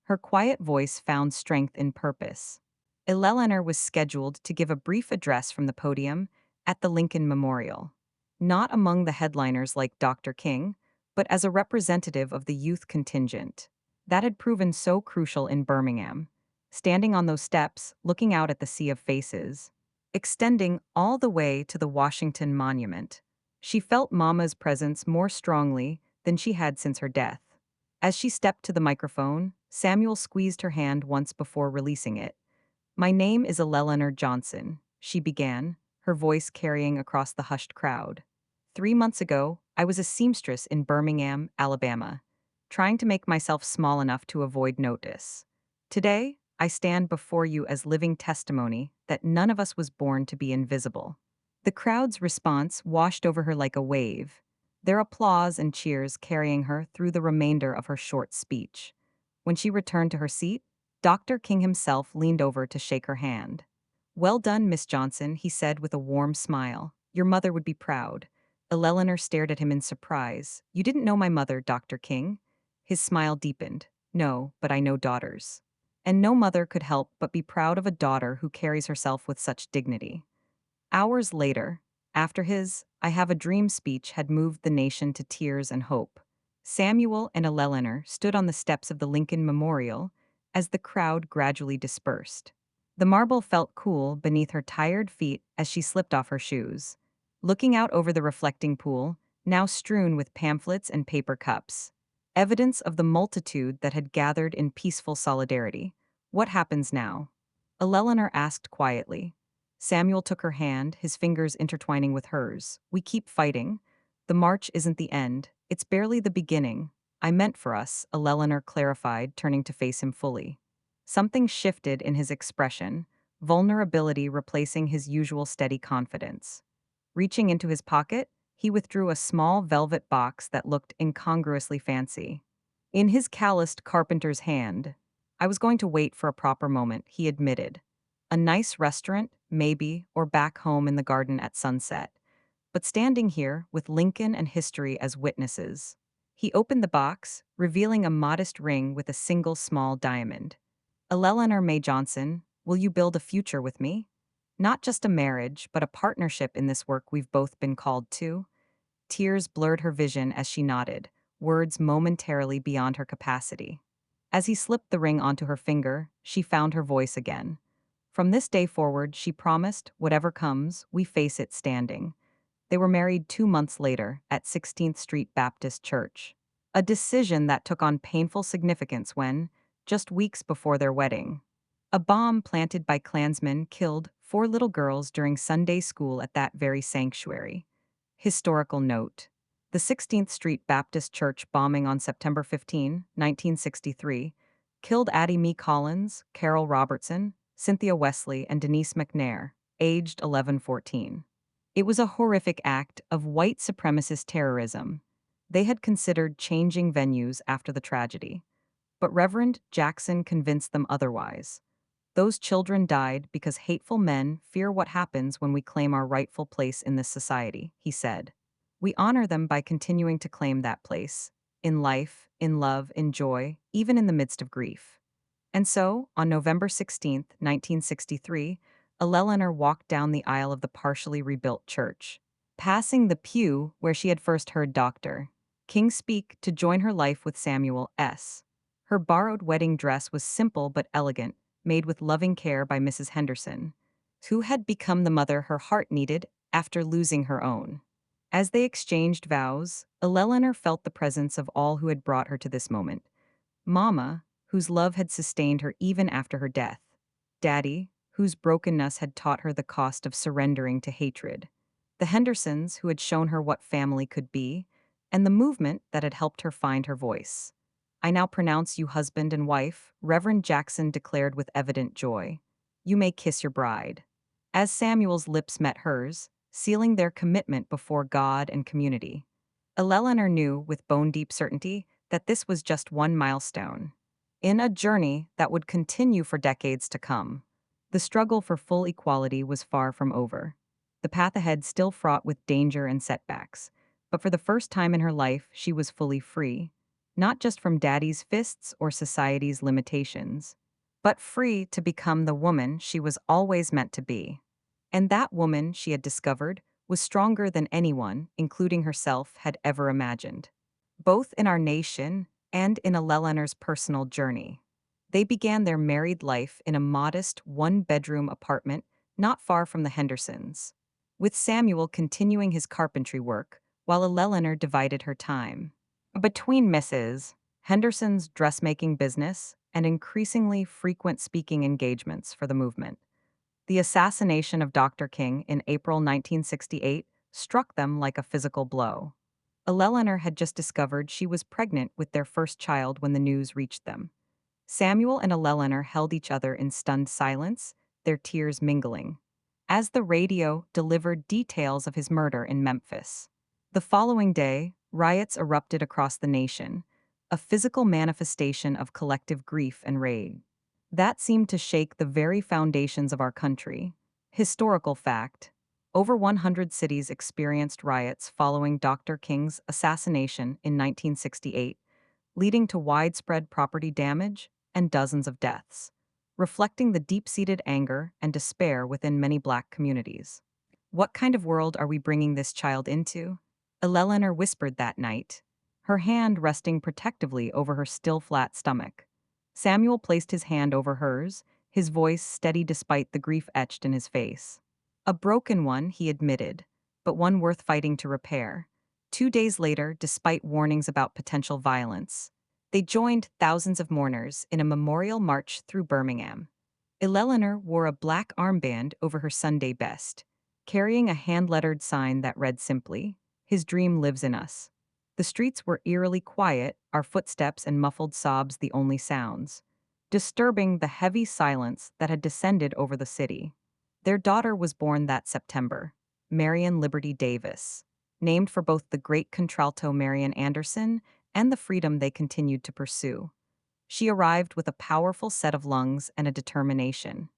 Her quiet voice found strength in purpose. Eleanor was scheduled to give a brief address from the podium at the Lincoln Memorial, not among the headliners like Dr. King, but as a representative of the youth contingent. That had proven so crucial in Birmingham. Standing on those steps, looking out at the sea of faces, extending all the way to the Washington Monument, she felt Mama's presence more strongly than she had since her death. As she stepped to the microphone, Samuel squeezed her hand once before releasing it. "My name is Eleanor Johnson," she began, her voice carrying across the hushed crowd. "3 months ago, I was a seamstress in Birmingham, Alabama, trying to make myself small enough to avoid notice. Today, I stand before you as living testimony that none of us was born to be invisible." The crowd's response washed over her like a wave, their applause and cheers carrying her through the remainder of her short speech. When she returned to her seat, Dr. King himself leaned over to shake her hand. "Well done, Miss Johnson," he said with a warm smile. "Your mother would be proud." Eleanor stared at him in surprise. "You didn't know my mother, Dr. King?" His smile deepened. "No, but I know daughters." And no mother could help but be proud of a daughter who carries herself with such dignity. Hours later, after his "I Have a Dream" speech had moved the nation to tears and hope, Samuel and Eleanor stood on the steps of the Lincoln Memorial as the crowd gradually dispersed. The marble felt cool beneath her tired feet as she slipped off her shoes, looking out over the reflecting pool, now strewn with pamphlets and paper cups. Evidence of the multitude that had gathered in peaceful solidarity. "What happens now?" Eleanor asked quietly. Samuel took her hand, his fingers intertwining with hers. "We keep fighting. The march isn't the end. It's barely the beginning. I meant for us," Eleanor clarified, turning to face him fully. Something shifted in his expression, vulnerability replacing his usual steady confidence. Reaching into his pocket, he withdrew a small velvet box that looked incongruously fancy. In his calloused carpenter's hand, "I was going to wait for a proper moment," he admitted. "A nice restaurant, maybe, or back home in the garden at sunset. But standing here, with Lincoln and history as witnesses." He opened the box, revealing a modest ring with a single small diamond. "Eleanor May Johnson, will you build a future with me? Not just a marriage, but a partnership in this work we've both been called to." Tears blurred her vision as she nodded, words momentarily beyond her capacity. As he slipped the ring onto her finger, she found her voice again. From this day forward, she promised, whatever comes, we face it standing. They were married 2 months later at 16th Street Baptist Church. A decision that took on painful significance when, just weeks before their wedding, a bomb planted by Klansmen killed 4 little girls during Sunday school at that very sanctuary. Historical note: the 16th Street Baptist Church bombing on September 15, 1963, killed Addie Mee Collins, Carol Robertson, Cynthia Wesley, and Denise McNair, aged 11-14. It was a horrific act of white supremacist terrorism. They had considered changing venues after the tragedy, but Reverend Jackson convinced them otherwise. Those children died because hateful men fear what happens when we claim our rightful place in this society, he said. We honor them by continuing to claim that place, in life, in love, in joy, even in the midst of grief. And so, on November 16, 1963, Eleanor walked down the aisle of the partially rebuilt church, passing the pew where she had first heard Dr. King speak to join her life with Samuel S. Her borrowed wedding dress was simple but elegant, made with loving care by Mrs. Henderson, who had become the mother her heart needed after losing her own. As they exchanged vows, Eleanor felt the presence of all who had brought her to this moment. Mama, whose love had sustained her even after her death. Daddy, whose brokenness had taught her the cost of surrendering to hatred. The Hendersons, who had shown her what family could be, and the movement that had helped her find her voice. I now pronounce you husband and wife, Reverend Jackson declared with evident joy. You may kiss your bride. As Samuel's lips met hers, sealing their commitment before God and community, Eleanor knew with bone-deep certainty that this was just one milestone in a journey that would continue for decades to come. The struggle for full equality was far from over. The path ahead still fraught with danger and setbacks, but for the first time in her life, she was fully free, not just from daddy's fists or society's limitations, but free to become the woman she was always meant to be. And that woman, she had discovered, was stronger than anyone, including herself, had ever imagined. Both in our nation and in Eleanor's personal journey. They began their married life in a modest one-bedroom apartment not far from the Hendersons, with Samuel continuing his carpentry work while Eleanor divided her time between Mrs. Henderson's dressmaking business and increasingly frequent speaking engagements for the movement. The assassination of Dr. King in April 1968 struck them like a physical blow. Eleanor had just discovered she was pregnant with their first child when the news reached them. Samuel and Eleanor held each other in stunned silence, their tears mingling, as the radio delivered details of his murder in Memphis. The following day, riots erupted across the nation, a physical manifestation of collective grief and rage. That seemed to shake the very foundations of our country. Historical fact: over 100 cities experienced riots following Dr. King's assassination in 1968, leading to widespread property damage and dozens of deaths, reflecting the deep-seated anger and despair within many Black communities. What kind of world are we bringing this child into? Eleanor whispered that night, her hand resting protectively over her still flat stomach. Samuel placed his hand over hers, his voice steady despite the grief etched in his face. A broken one, he admitted, but one worth fighting to repair. 2 days later, despite warnings about potential violence, they joined thousands of mourners in a memorial march through Birmingham. Eleanor wore a black armband over her Sunday best, carrying a hand-lettered sign that read simply, "His dream lives in us." The streets were eerily quiet, our footsteps and muffled sobs the only sounds, disturbing the heavy silence that had descended over the city. Their daughter was born that September, Marion Liberty Davis, named for both the great contralto Marian Anderson and the freedom they continued to pursue. She arrived with a powerful set of lungs and a determination.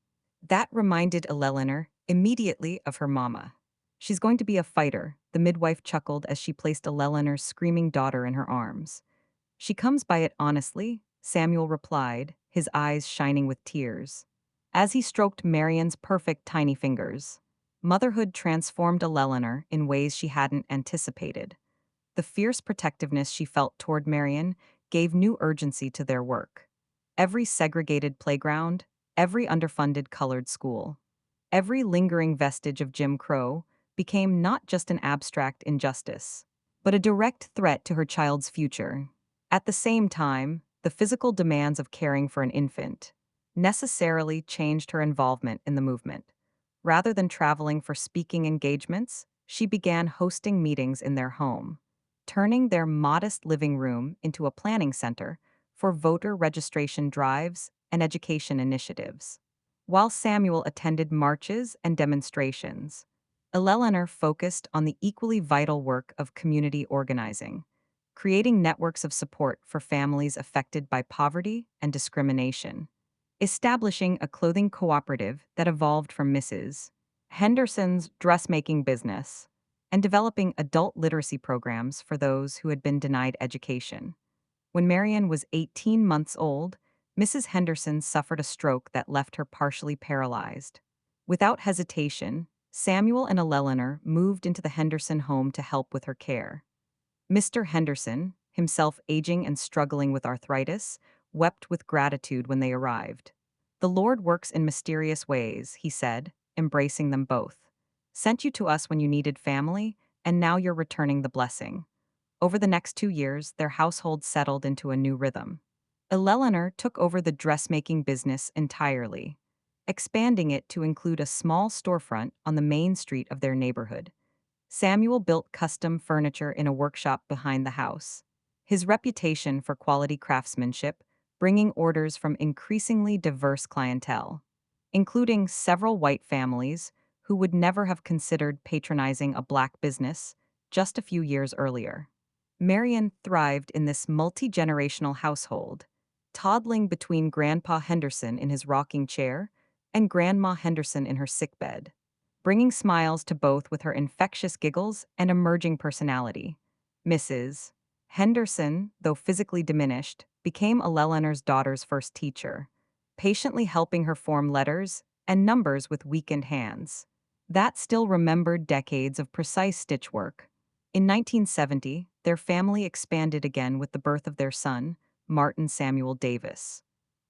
That reminded Eleanor immediately of her mama. She's going to be a fighter, the midwife chuckled as she placed Eleanor's screaming daughter in her arms. She comes by it honestly, Samuel replied, his eyes shining with tears, as he stroked Marion's perfect tiny fingers. Motherhood transformed Eleanor in ways she hadn't anticipated. The fierce protectiveness she felt toward Marion gave new urgency to their work. Every segregated playground, every underfunded colored school, every lingering vestige of Jim Crow became not just an abstract injustice, but a direct threat to her child's future. At the same time, the physical demands of caring for an infant necessarily changed her involvement in the movement. Rather than traveling for speaking engagements, she began hosting meetings in their home, turning their modest living room into a planning center for voter registration drives and education initiatives. While Samuel attended marches and demonstrations, Eleanor focused on the equally vital work of community organizing, creating networks of support for families affected by poverty and discrimination, establishing a clothing cooperative that evolved from Mrs. Henderson's dressmaking business, and developing adult literacy programs for those who had been denied education. When Marian was 18 months old, Mrs. Henderson suffered a stroke that left her partially paralyzed. Without hesitation, Samuel and Eleanor moved into the Henderson home to help with her care. Mr. Henderson, himself aging and struggling with arthritis, wept with gratitude when they arrived. "The Lord works in mysterious ways," he said, embracing them both. "Sent you to us when you needed family, and now you're returning the blessing." Over the next 2 years, their household settled into a new rhythm. Eleanor took over the dressmaking business entirely, expanding it to include a small storefront on the main street of their neighborhood. Samuel built custom furniture in a workshop behind the house. His reputation for quality craftsmanship, bringing orders from increasingly diverse clientele, including several white families who would never have considered patronizing a black business just a few years earlier. Marian thrived in this multi-generational household, toddling between Grandpa Henderson in his rocking chair and Grandma Henderson in her sickbed, bringing smiles to both with her infectious giggles and emerging personality. Mrs. Henderson, though physically diminished, became Eleanor's daughter's first teacher, patiently helping her form letters and numbers with weakened hands. That still remembered decades of precise stitch work. In 1970, their family expanded again with the birth of their son, Martin Samuel Davis.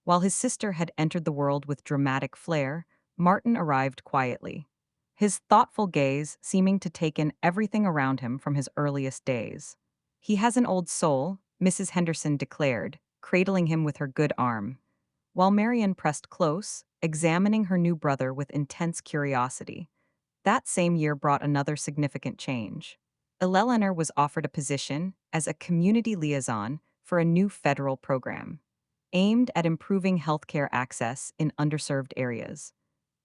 While his sister had entered the world with dramatic flair, Martin arrived quietly, his thoughtful gaze seeming to take in everything around him from his earliest days. "He has an old soul," Mrs. Henderson declared, cradling him with her good arm, while Marian pressed close, examining her new brother with intense curiosity. That same year brought another significant change. Eleanor was offered a position as a community liaison for a new federal program aimed at improving healthcare access in underserved areas.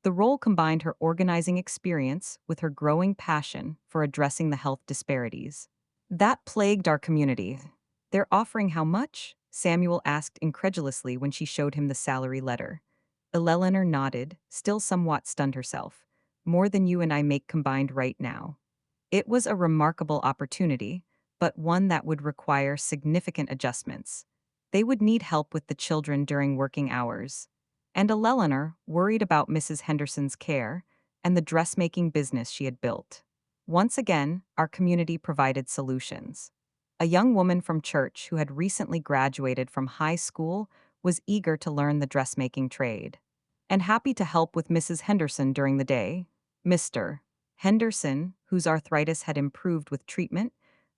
The role combined her organizing experience with her growing passion for addressing the health disparities that plagued our community. "They're offering how much?" Samuel asked incredulously when she showed him the salary letter. Eleanor nodded, still somewhat stunned herself. "More than you and I make combined right now." It was a remarkable opportunity, but one that would require significant adjustments. They would need help with the children during working hours. And Eleanor worried about Mrs. Henderson's care and the dressmaking business she had built. Once again, our community provided solutions. A young woman from church who had recently graduated from high school was eager to learn the dressmaking trade. And happy to help with Mrs. Henderson during the day, Mr. Henderson, whose arthritis had improved with treatment,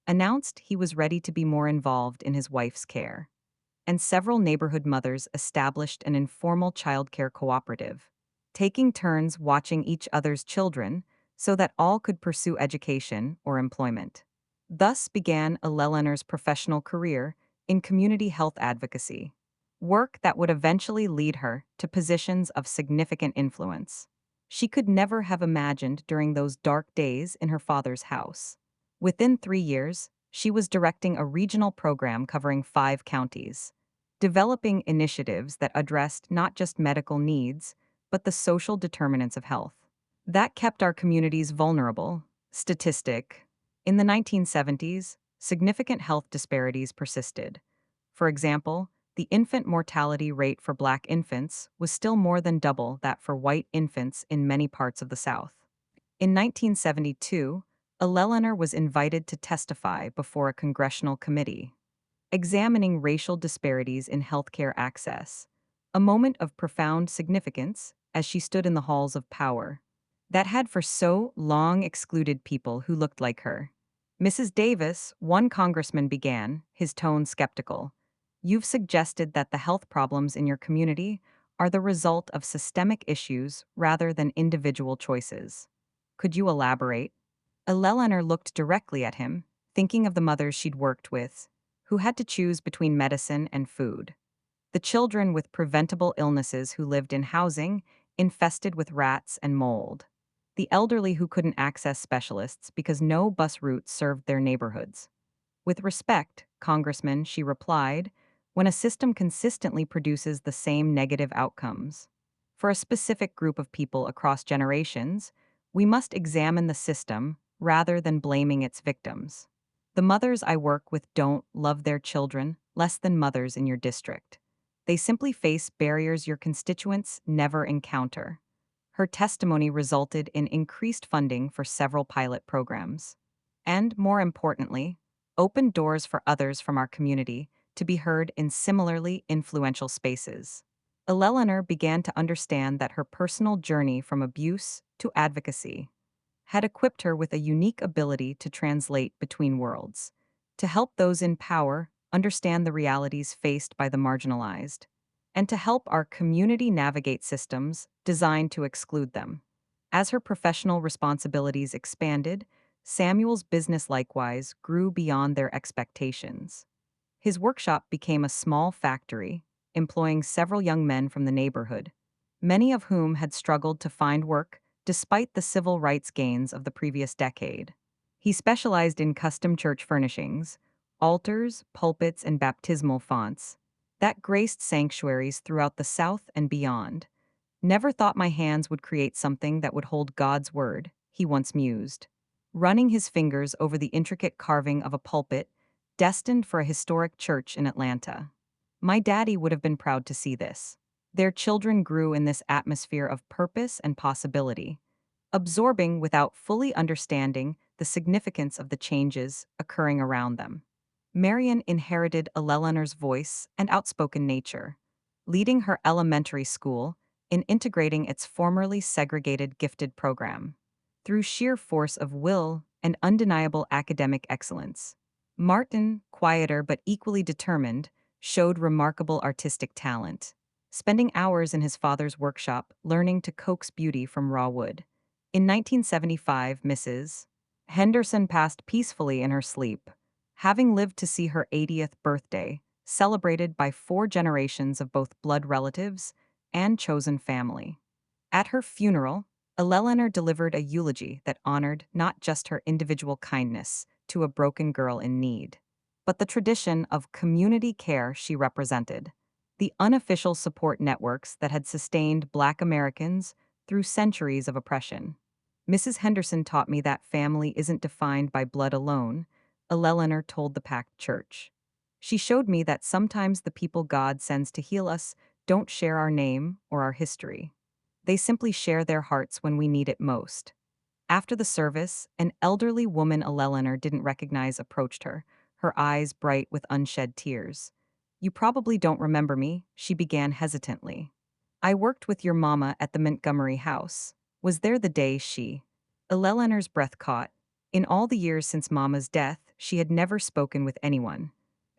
announced he was ready to be more involved in his wife's care. And several neighborhood mothers established an informal childcare cooperative, taking turns watching each other's children so that all could pursue education or employment. Thus began Eleanor's professional career in community health advocacy, work that would eventually lead her to positions of significant influence. She could never have imagined during those dark days in her father's house. Within 3 years, she was directing a regional program covering 5 counties, developing initiatives that addressed not just medical needs, but the social determinants of health. That kept our communities vulnerable. Statistic. In the 1970s, significant health disparities persisted. For example, the infant mortality rate for Black infants was still more than double that for white infants in many parts of the South. In 1972, Eleanor was invited to testify before a congressional committee examining racial disparities in healthcare access, a moment of profound significance as she stood in the halls of power that had for so long excluded people who looked like her. Mrs. Davis, one congressman began, his tone skeptical. You've suggested that the health problems in your community are the result of systemic issues rather than individual choices. Could you elaborate? Eleanor looked directly at him, thinking of the mothers she'd worked with, who had to choose between medicine and food. The children with preventable illnesses who lived in housing infested with rats and mold. The elderly who couldn't access specialists because no bus routes served their neighborhoods. With respect, Congressman, she replied, when a system consistently produces the same negative outcomes. For a specific group of people across generations, we must examine the system rather than blaming its victims. The mothers I work with don't love their children less than mothers in your district. They simply face barriers your constituents never encounter. Her testimony resulted in increased funding for several pilot programs. And, more importantly, opened doors for others from our community to be heard in similarly influential spaces. Eleanor began to understand that her personal journey from abuse to advocacy had equipped her with a unique ability to translate between worlds, to help those in power understand the realities faced by the marginalized, and to help our community navigate systems designed to exclude them. As her professional responsibilities expanded, Samuel's business likewise grew beyond their expectations. His workshop became a small factory, employing several young men from the neighborhood, many of whom had struggled to find work despite the civil rights gains of the previous decade. He specialized in custom church furnishings, altars, pulpits, and baptismal fonts that graced sanctuaries throughout the South and beyond. Never thought my hands would create something that would hold God's word, he once mused, running his fingers over the intricate carving of a pulpit destined for a historic church in Atlanta. My daddy would have been proud to see this. Their children grew in this atmosphere of purpose and possibility, absorbing without fully understanding the significance of the changes occurring around them. Marian inherited Eleanor's voice and outspoken nature, leading her elementary school in integrating its formerly segregated gifted program. Through sheer force of will and undeniable academic excellence, Martin, quieter but equally determined, showed remarkable artistic talent, spending hours in his father's workshop learning to coax beauty from raw wood. In 1975, Mrs. Henderson passed peacefully in her sleep, having lived to see her 80th birthday, celebrated by 4 generations of both blood relatives and chosen family. At her funeral, Eleanor delivered a eulogy that honored not just her individual kindness to a broken girl in need, but the tradition of community care she represented, the unofficial support networks that had sustained Black Americans through centuries of oppression. Mrs. Henderson taught me that family isn't defined by blood alone, Eleanor told the packed church. She showed me that sometimes the people God sends to heal us don't share our name or our history. They simply share their hearts when we need it most. After the service, an elderly woman Eleanor didn't recognize approached her, her eyes bright with unshed tears. You probably don't remember me, she began hesitantly. I worked with your mama at the Montgomery house. Was there the day she? Eleanor's breath caught. In all the years since Mama's death, she had never spoken with anyone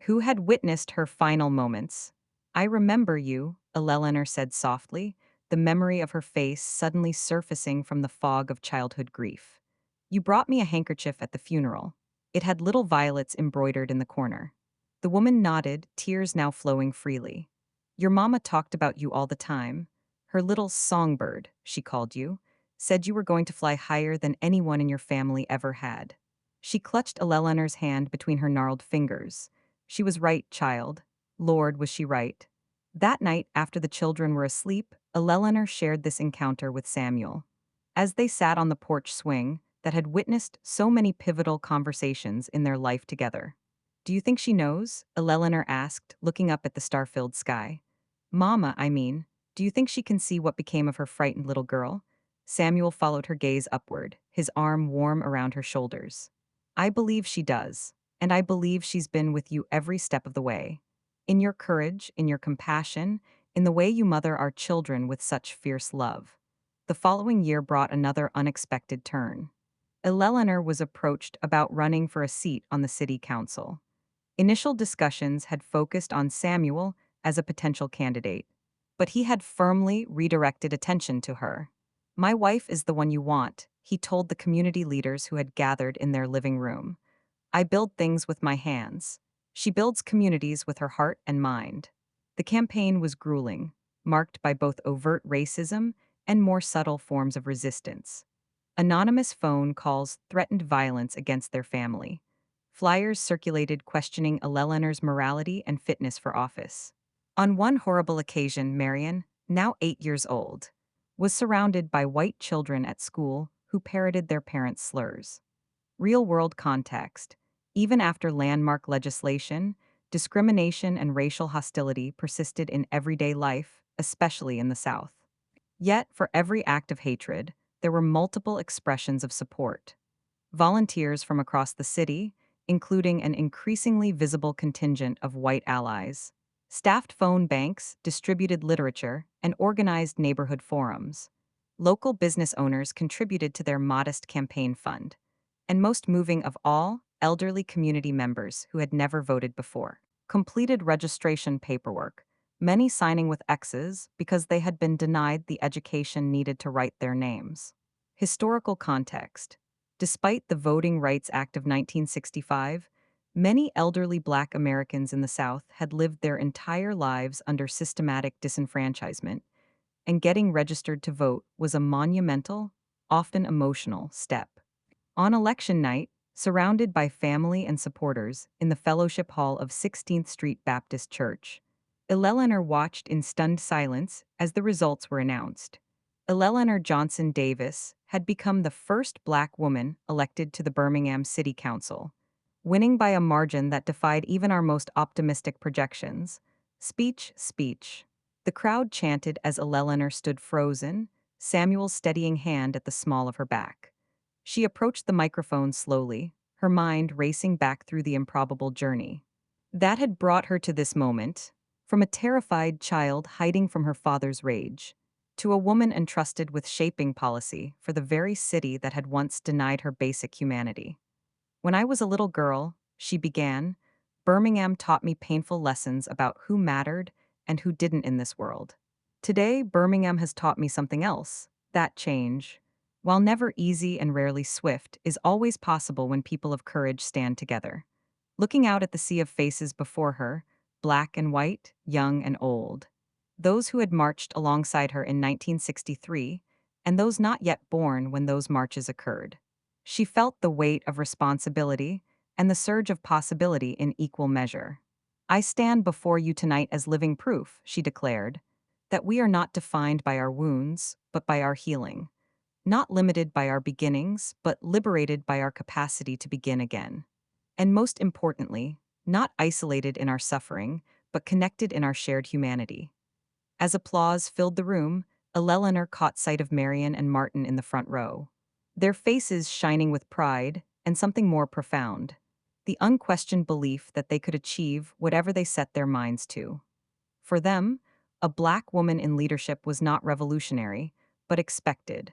who had witnessed her final moments. I remember you, Eleanor said softly, the memory of her face suddenly surfacing from the fog of childhood grief. You brought me a handkerchief at the funeral. It had little violets embroidered in the corner. The woman nodded, tears now flowing freely. Your mama talked about you all the time. Her little songbird, she called you, said you were going to fly higher than anyone in your family ever had. She clutched Eleanor's hand between her gnarled fingers. She was right, child. Lord, was she right. That night, after the children were asleep, Eleanor shared this encounter with Samuel. As they sat on the porch swing that had witnessed so many pivotal conversations in their life together. Do you think she knows? Eleanor asked, looking up at the star-filled sky. Mama, I mean, do you think she can see what became of her frightened little girl? Samuel followed her gaze upward, his arm warm around her shoulders. I believe she does, and I believe she's been with you every step of the way. In your courage, in your compassion, in the way you mother our children with such fierce love. The following year brought another unexpected turn. Eleanor was approached about running for a seat on the city council. Initial discussions had focused on Samuel as a potential candidate, but he had firmly redirected attention to her. My wife is the one you want, he told the community leaders who had gathered in their living room. I build things with my hands. She builds communities with her heart and mind. The campaign was grueling, marked by both overt racism and more subtle forms of resistance. Anonymous phone calls threatened violence against their family. Flyers circulated questioning Eleanor's morality and fitness for office. On one horrible occasion, Marion, now 8 years old, was surrounded by white children at school who parroted their parents' slurs. Real world context. Even after landmark legislation, discrimination and racial hostility persisted in everyday life, especially in the South. Yet, for every act of hatred, there were multiple expressions of support. Volunteers from across the city, including an increasingly visible contingent of white allies, staffed phone banks, distributed literature, and organized neighborhood forums. Local business owners contributed to their modest campaign fund. And most moving of all, elderly community members who had never voted before completed registration paperwork, many signing with X's because they had been denied the education needed to write their names. Historical context. Despite the Voting Rights Act of 1965, many elderly Black Americans in the South had lived their entire lives under systematic disenfranchisement, and getting registered to vote was a monumental, often emotional, step. On election night, surrounded by family and supporters in the fellowship hall of 16th Street Baptist Church, Eleanor watched in stunned silence as the results were announced. Eleanor Johnson Davis had become the first Black woman elected to the Birmingham City Council, winning by a margin that defied even our most optimistic projections. Speech, speech. The crowd chanted as Eleanor stood frozen, Samuel's steadying hand at the small of her back. She approached the microphone slowly, her mind racing back through the improbable journey that had brought her to this moment, from a terrified child hiding from her father's rage, to a woman entrusted with shaping policy for the very city that had once denied her basic humanity. When I was a little girl, she began, Birmingham taught me painful lessons about who mattered and who didn't in this world. Today, Birmingham has taught me something else. That change, while never easy and rarely swift, is always possible when people of courage stand together. Looking out at the sea of faces before her, black and white, young and old, those who had marched alongside her in 1963, and those not yet born when those marches occurred. She felt the weight of responsibility and the surge of possibility in equal measure. I stand before you tonight as living proof, she declared, that we are not defined by our wounds, but by our healing, not limited by our beginnings, but liberated by our capacity to begin again. And most importantly, not isolated in our suffering, but connected in our shared humanity. As applause filled the room, Eleanor caught sight of Marion and Martin in the front row, their faces shining with pride and something more profound, the unquestioned belief that they could achieve whatever they set their minds to. For them, a Black woman in leadership was not revolutionary, but expected.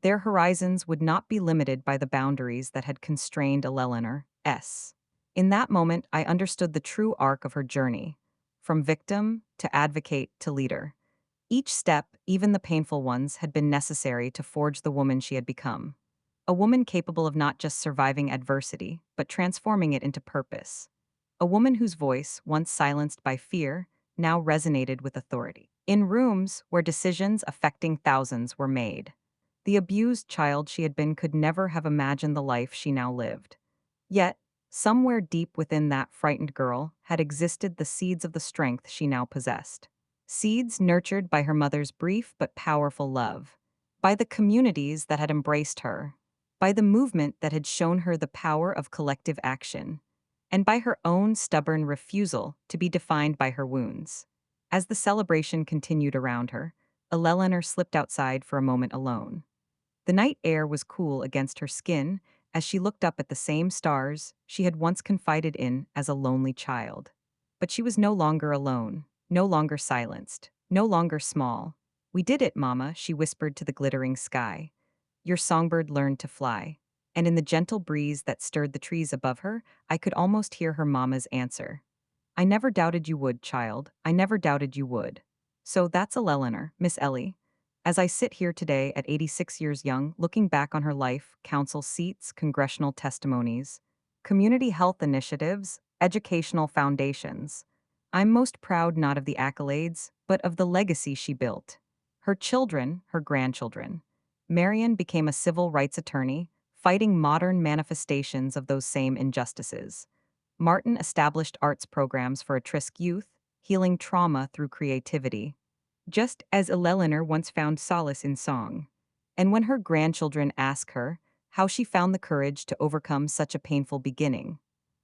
Their horizons would not be limited by the boundaries that had constrained Eleanor's. In that moment, I understood the true arc of her journey, from victim to advocate to leader. Each step, even the painful ones, had been necessary to forge the woman she had become. A woman capable of not just surviving adversity, but transforming it into purpose. A woman whose voice, once silenced by fear, now resonated with authority. In rooms where decisions affecting thousands were made, the abused child she had been could never have imagined the life she now lived. Yet, somewhere deep within that frightened girl had existed the seeds of the strength she now possessed. Seeds nurtured by her mother's brief but powerful love, by the communities that had embraced her, by the movement that had shown her the power of collective action, and by her own stubborn refusal to be defined by her wounds. As the celebration continued around her, Eleanor slipped outside for a moment alone. The night air was cool against her skin as she looked up at the same stars she had once confided in as a lonely child. But she was no longer alone, no longer silenced, no longer small. "We did it, Mama," she whispered to the glittering sky. "Your songbird learned to fly." And in the gentle breeze that stirred the trees above her, I could almost hear her mama's answer. "I never doubted you would, child. I never doubted you would." So that's Eleanor, Miss Ellie. As I sit here today at 86 years young, looking back on her life, council seats, congressional testimonies, community health initiatives, educational foundations, I'm most proud not of the accolades, but of the legacy she built. Her children, her grandchildren. Marion became a civil rights attorney, fighting modern manifestations of those same injustices. Martin established arts programs for at-risk youth, healing trauma through creativity, just as Eleanor once found solace in song. And when her grandchildren ask her how she found the courage to overcome such a painful beginning,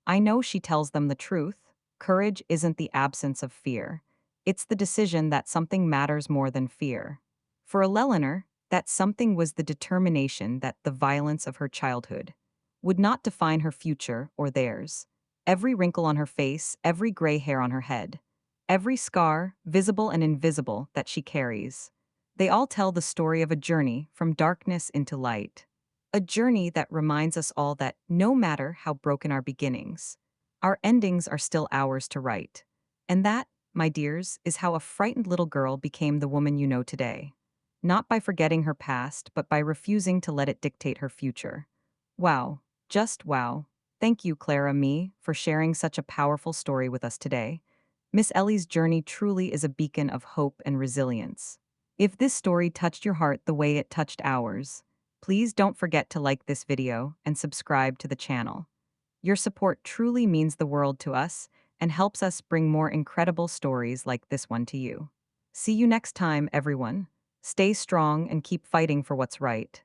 I know she tells them the truth. Courage isn't the absence of fear. It's the decision that something matters more than fear. For Eleanor, that something was the determination that the violence of her childhood would not define her future or theirs. Every wrinkle on her face, every gray hair on her head, every scar, visible and invisible, that she carries, they all tell the story of a journey from darkness into light. A journey that reminds us all that no matter how broken our beginnings, our endings are still ours to write. And that, my dears, is how a frightened little girl became the woman you know today. Not by forgetting her past, but by refusing to let it dictate her future. Wow, just wow. Thank you, Clara Me, for sharing such a powerful story with us today. Miss Ellie's journey truly is a beacon of hope and resilience. If this story touched your heart the way it touched ours, please don't forget to like this video and subscribe to the channel. Your support truly means the world to us and helps us bring more incredible stories like this one to you. See you next time, everyone. Stay strong and keep fighting for what's right.